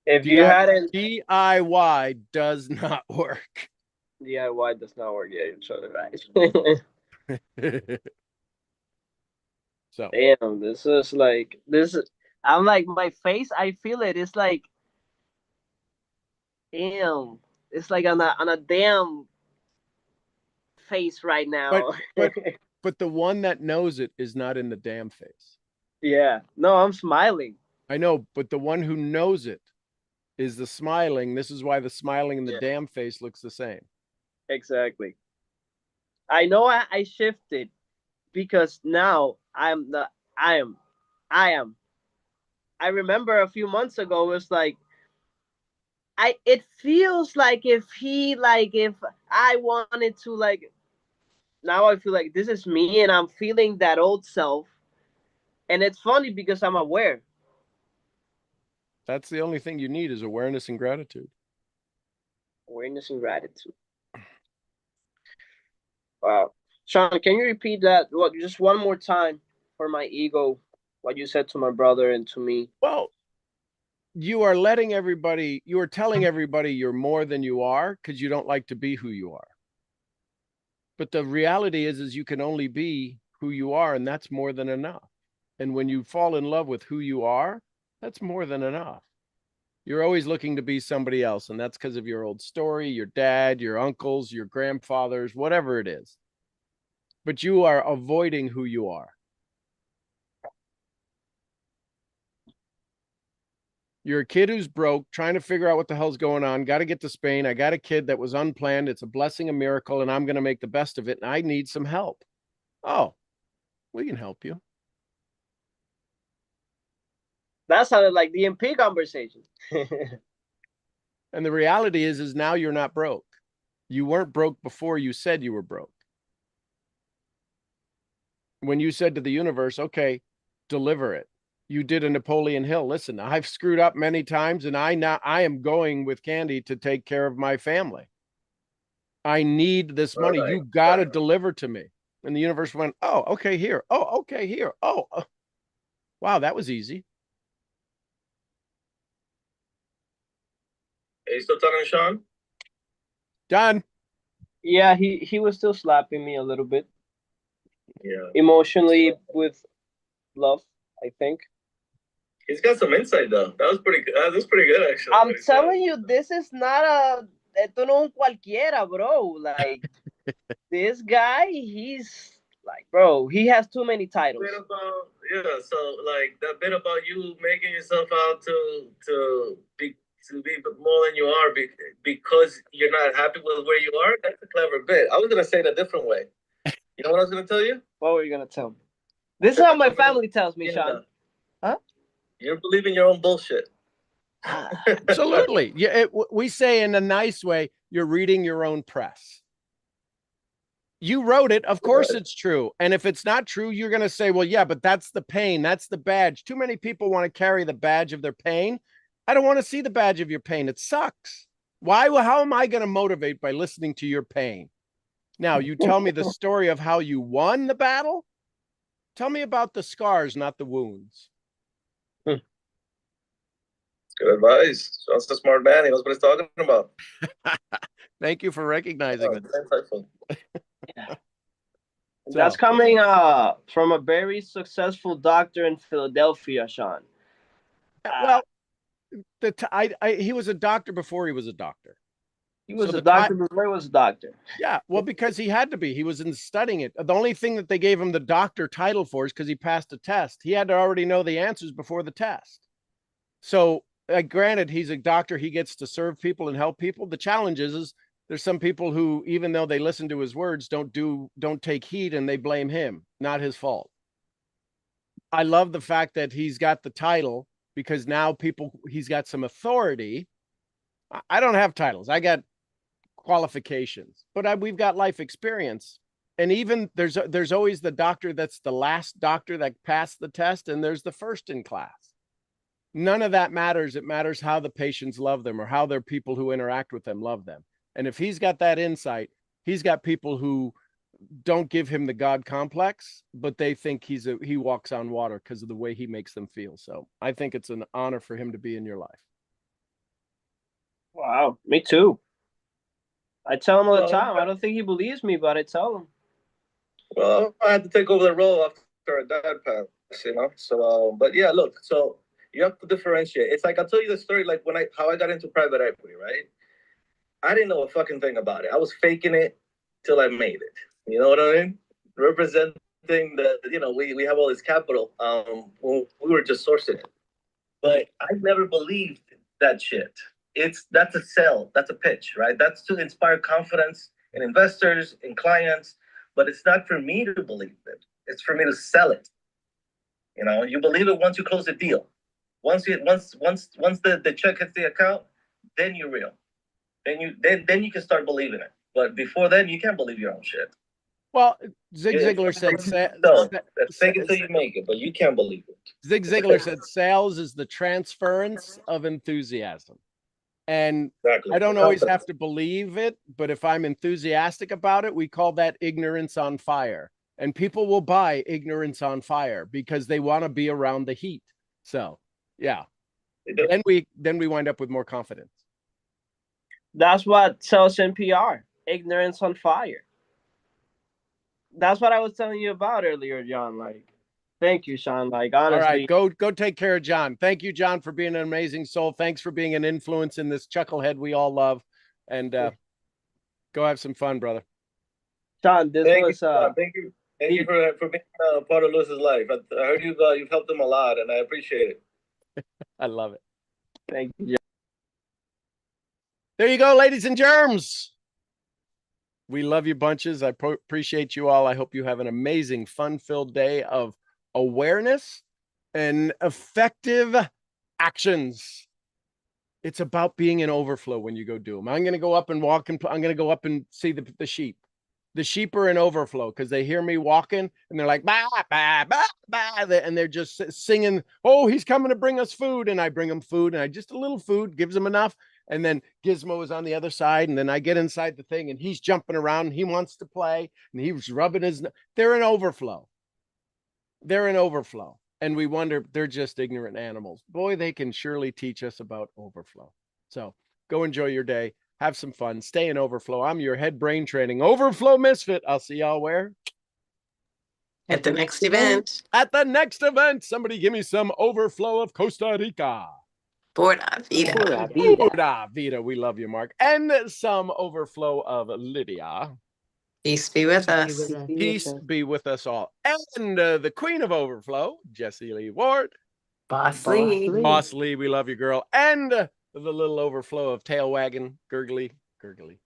If you hadn't, DIY does not work. DIY does not work. Yeah, you're totally right. So damn, this is like this. I'm like my face. I feel it. It's like, damn. It's like on a damn face right now. But the one that knows it is not in the damn face. Yeah. No, I'm smiling. I know, but the one who knows it is the smiling. This is why the smiling and the damn face looks the same. Exactly. I know I shifted because now I remember a few months ago, it was like, it feels like if I wanted to, like, now I feel like this is me and I'm feeling that old self. And it's funny because I'm aware. That's the only thing you need is awareness and gratitude. Awareness and gratitude. Wow. Sean, can you repeat that just one more time for my ego? What you said to my brother and to me. Well, you are telling everybody you're more than you are because you don't like to be who you are. But the reality is you can only be who you are, and that's more than enough. And when you fall in love with who you are, that's more than enough. You're always looking to be somebody else, and that's because of your old story, your dad, your uncles, your grandfathers, whatever it is. But you are avoiding who you are. You're a kid who's broke, trying to figure out what the hell's going on. Got to get to Spain. I got a kid that was unplanned. It's a blessing, a miracle, and I'm going to make the best of it. And I need some help. Oh, we can help you. That sounded like the MP conversation. And the reality is now you're not broke. You weren't broke before you said you were broke. When you said to the universe, okay, deliver it. You did a Napoleon Hill. Listen, I've screwed up many times, and I am going with Candy to take care of my family. I need this money. Right. You got to deliver to me. And the universe went, oh, okay, here. Oh, okay, here. Oh, wow, that was easy. Are you still talking to Sean? Done. Yeah, he was still slapping me a little bit. Yeah. Emotionally with love, I think. He's got some insight though. That was pretty good. That was pretty good actually. I'm telling you, this is not a esto no un cualquiera, bro. Like this guy, he's like, bro, he has too many titles. Bit about, yeah, so like that bit about you making yourself out to be more than you are because you're not happy with where you are. That's a clever bit. I was gonna say it a different way. You know what I was gonna tell you? What were you gonna tell me? This is how my family tells me, Sean. Huh? You're believing your own bullshit. Absolutely. Yeah, we say in a nice way, you're reading your own press. You wrote it. Of course it's true. And if it's not true, you're going to say, well, yeah, but that's the pain. That's the badge. Too many people want to carry the badge of their pain. I don't want to see the badge of your pain. It sucks. Why? How am I going to motivate by listening to your pain? Now, you tell me the story of how you won the battle. Tell me about the scars, not the wounds. Good advice. Sean's a smart man. He knows what he's talking about. Thank you for recognizing it. Yeah. That's coming from a very successful doctor in Philadelphia, Sean. Well, he was a doctor before he was a doctor. He was a doctor before he was a doctor. Yeah, well, because he had to be. He was studying it. The only thing that they gave him the doctor title for is because he passed a test. He had to already know the answers before the test. So, granted, he's a doctor. He gets to serve people and help people. The challenge is there's some people who, even though they listen to his words, don't take heed, and they blame him. Not his fault. I love the fact that he's got the title because now he's got some authority. I don't have titles. I got qualifications, but we've got life experience. And even there's always the doctor that's the last doctor that passed the test, and there's the first in class. None of that matters. It matters how the patients love them or how their people who interact with them love them. And if he's got that insight, he's got people who don't give him the God complex, but they think he walks on water because of the way he makes them feel. So I think it's an honor for him to be in your life. Wow, me too. I tell him all the time. I don't think he believes me, but I tell him. Well, I had to take over the role after a dad passed, you know. So, but yeah, look. So you have to differentiate. It's like I'll tell you the story, like how I got into private equity, right? I didn't know a fucking thing about it. I was faking it till I made it. You know what I mean? Representing the, we have all this capital. We were just sourcing it, but I never believed that shit. That's a sell. That's a pitch, right? That's to inspire confidence in investors, in clients, but it's not for me to believe it. It's for me to sell it. You know, you believe it once you close the deal. Once the check hits the account, then you're real. Then you can start believing it. But before then, you can't believe your own shit. Well, Zig Ziglar said, fake it till you make it, but you can't believe it. Zig Ziglar said, sales is the transference of enthusiasm. And Exactly. I don't always have to believe it, but if I'm enthusiastic about it, we call that ignorance on fire. And people will buy ignorance on fire because they want to be around the heat. So, yeah. Then we wind up with more confidence. That's what sells NPR, ignorance on fire. That's what I was telling you about earlier, John. Like, thank you, Sean. Like, honestly. All right, go take care of John. Thank you, John, for being an amazing soul. Thanks for being an influence in this chucklehead we all love. And go have some fun, brother. Sean, thank you. Thank you for being part of Lewis's life. I heard you've helped him a lot, and I appreciate it. I love it. Thank you. There you go, ladies and germs. We love you bunches. I appreciate you all. I hope you have an amazing, fun-filled day of awareness and effective actions. It's about being in overflow when you go do them. I'm going to go up and walk, and I'm going to go up and see the sheep. The sheep are in overflow because they hear me walking and they're like, bah, bah, bah, bah, and they're just singing, oh, he's coming to bring us food. And I bring them food, and just a little food gives them enough. And then Gizmo is on the other side. And then I get inside the thing and he's jumping around. And he wants to play and he was rubbing his, they're in overflow. They're in overflow. And we wonder, they're just ignorant animals. Boy, they can surely teach us about overflow. So go enjoy your day. Have some fun. Stay in overflow. I'm your head brain training overflow misfit. I'll see y'all where? At the next event. At the next event. Somebody give me some overflow of Costa Rica. Pura vida. Pura vida. We love you, Mark. And some overflow of Lydia. Peace be with us. Peace be with us all. And the queen of overflow, Jessie Lee Ward. Boss Lee. Boss Lee, we love you, girl. And the little overflow of tail wagging, gurgly. Gurgly,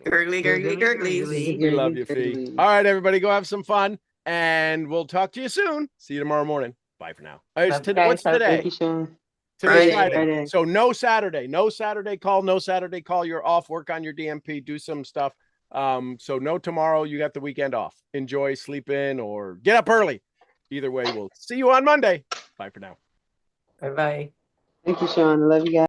gurglies. We love you, Fee. All right, everybody, go have some fun. And we'll talk to you soon. See you tomorrow morning. Bye for now. What's today? Thank you, Sean. Today's Friday. So no Saturday. No Saturday call. No Saturday call. You're off. Work on your DMP. Do some stuff. So no tomorrow. You got the weekend off. Enjoy, sleep in, or get up early. Either way, we'll see you on Monday. Bye for now. Bye-bye. Thank you, Sean. Love you guys.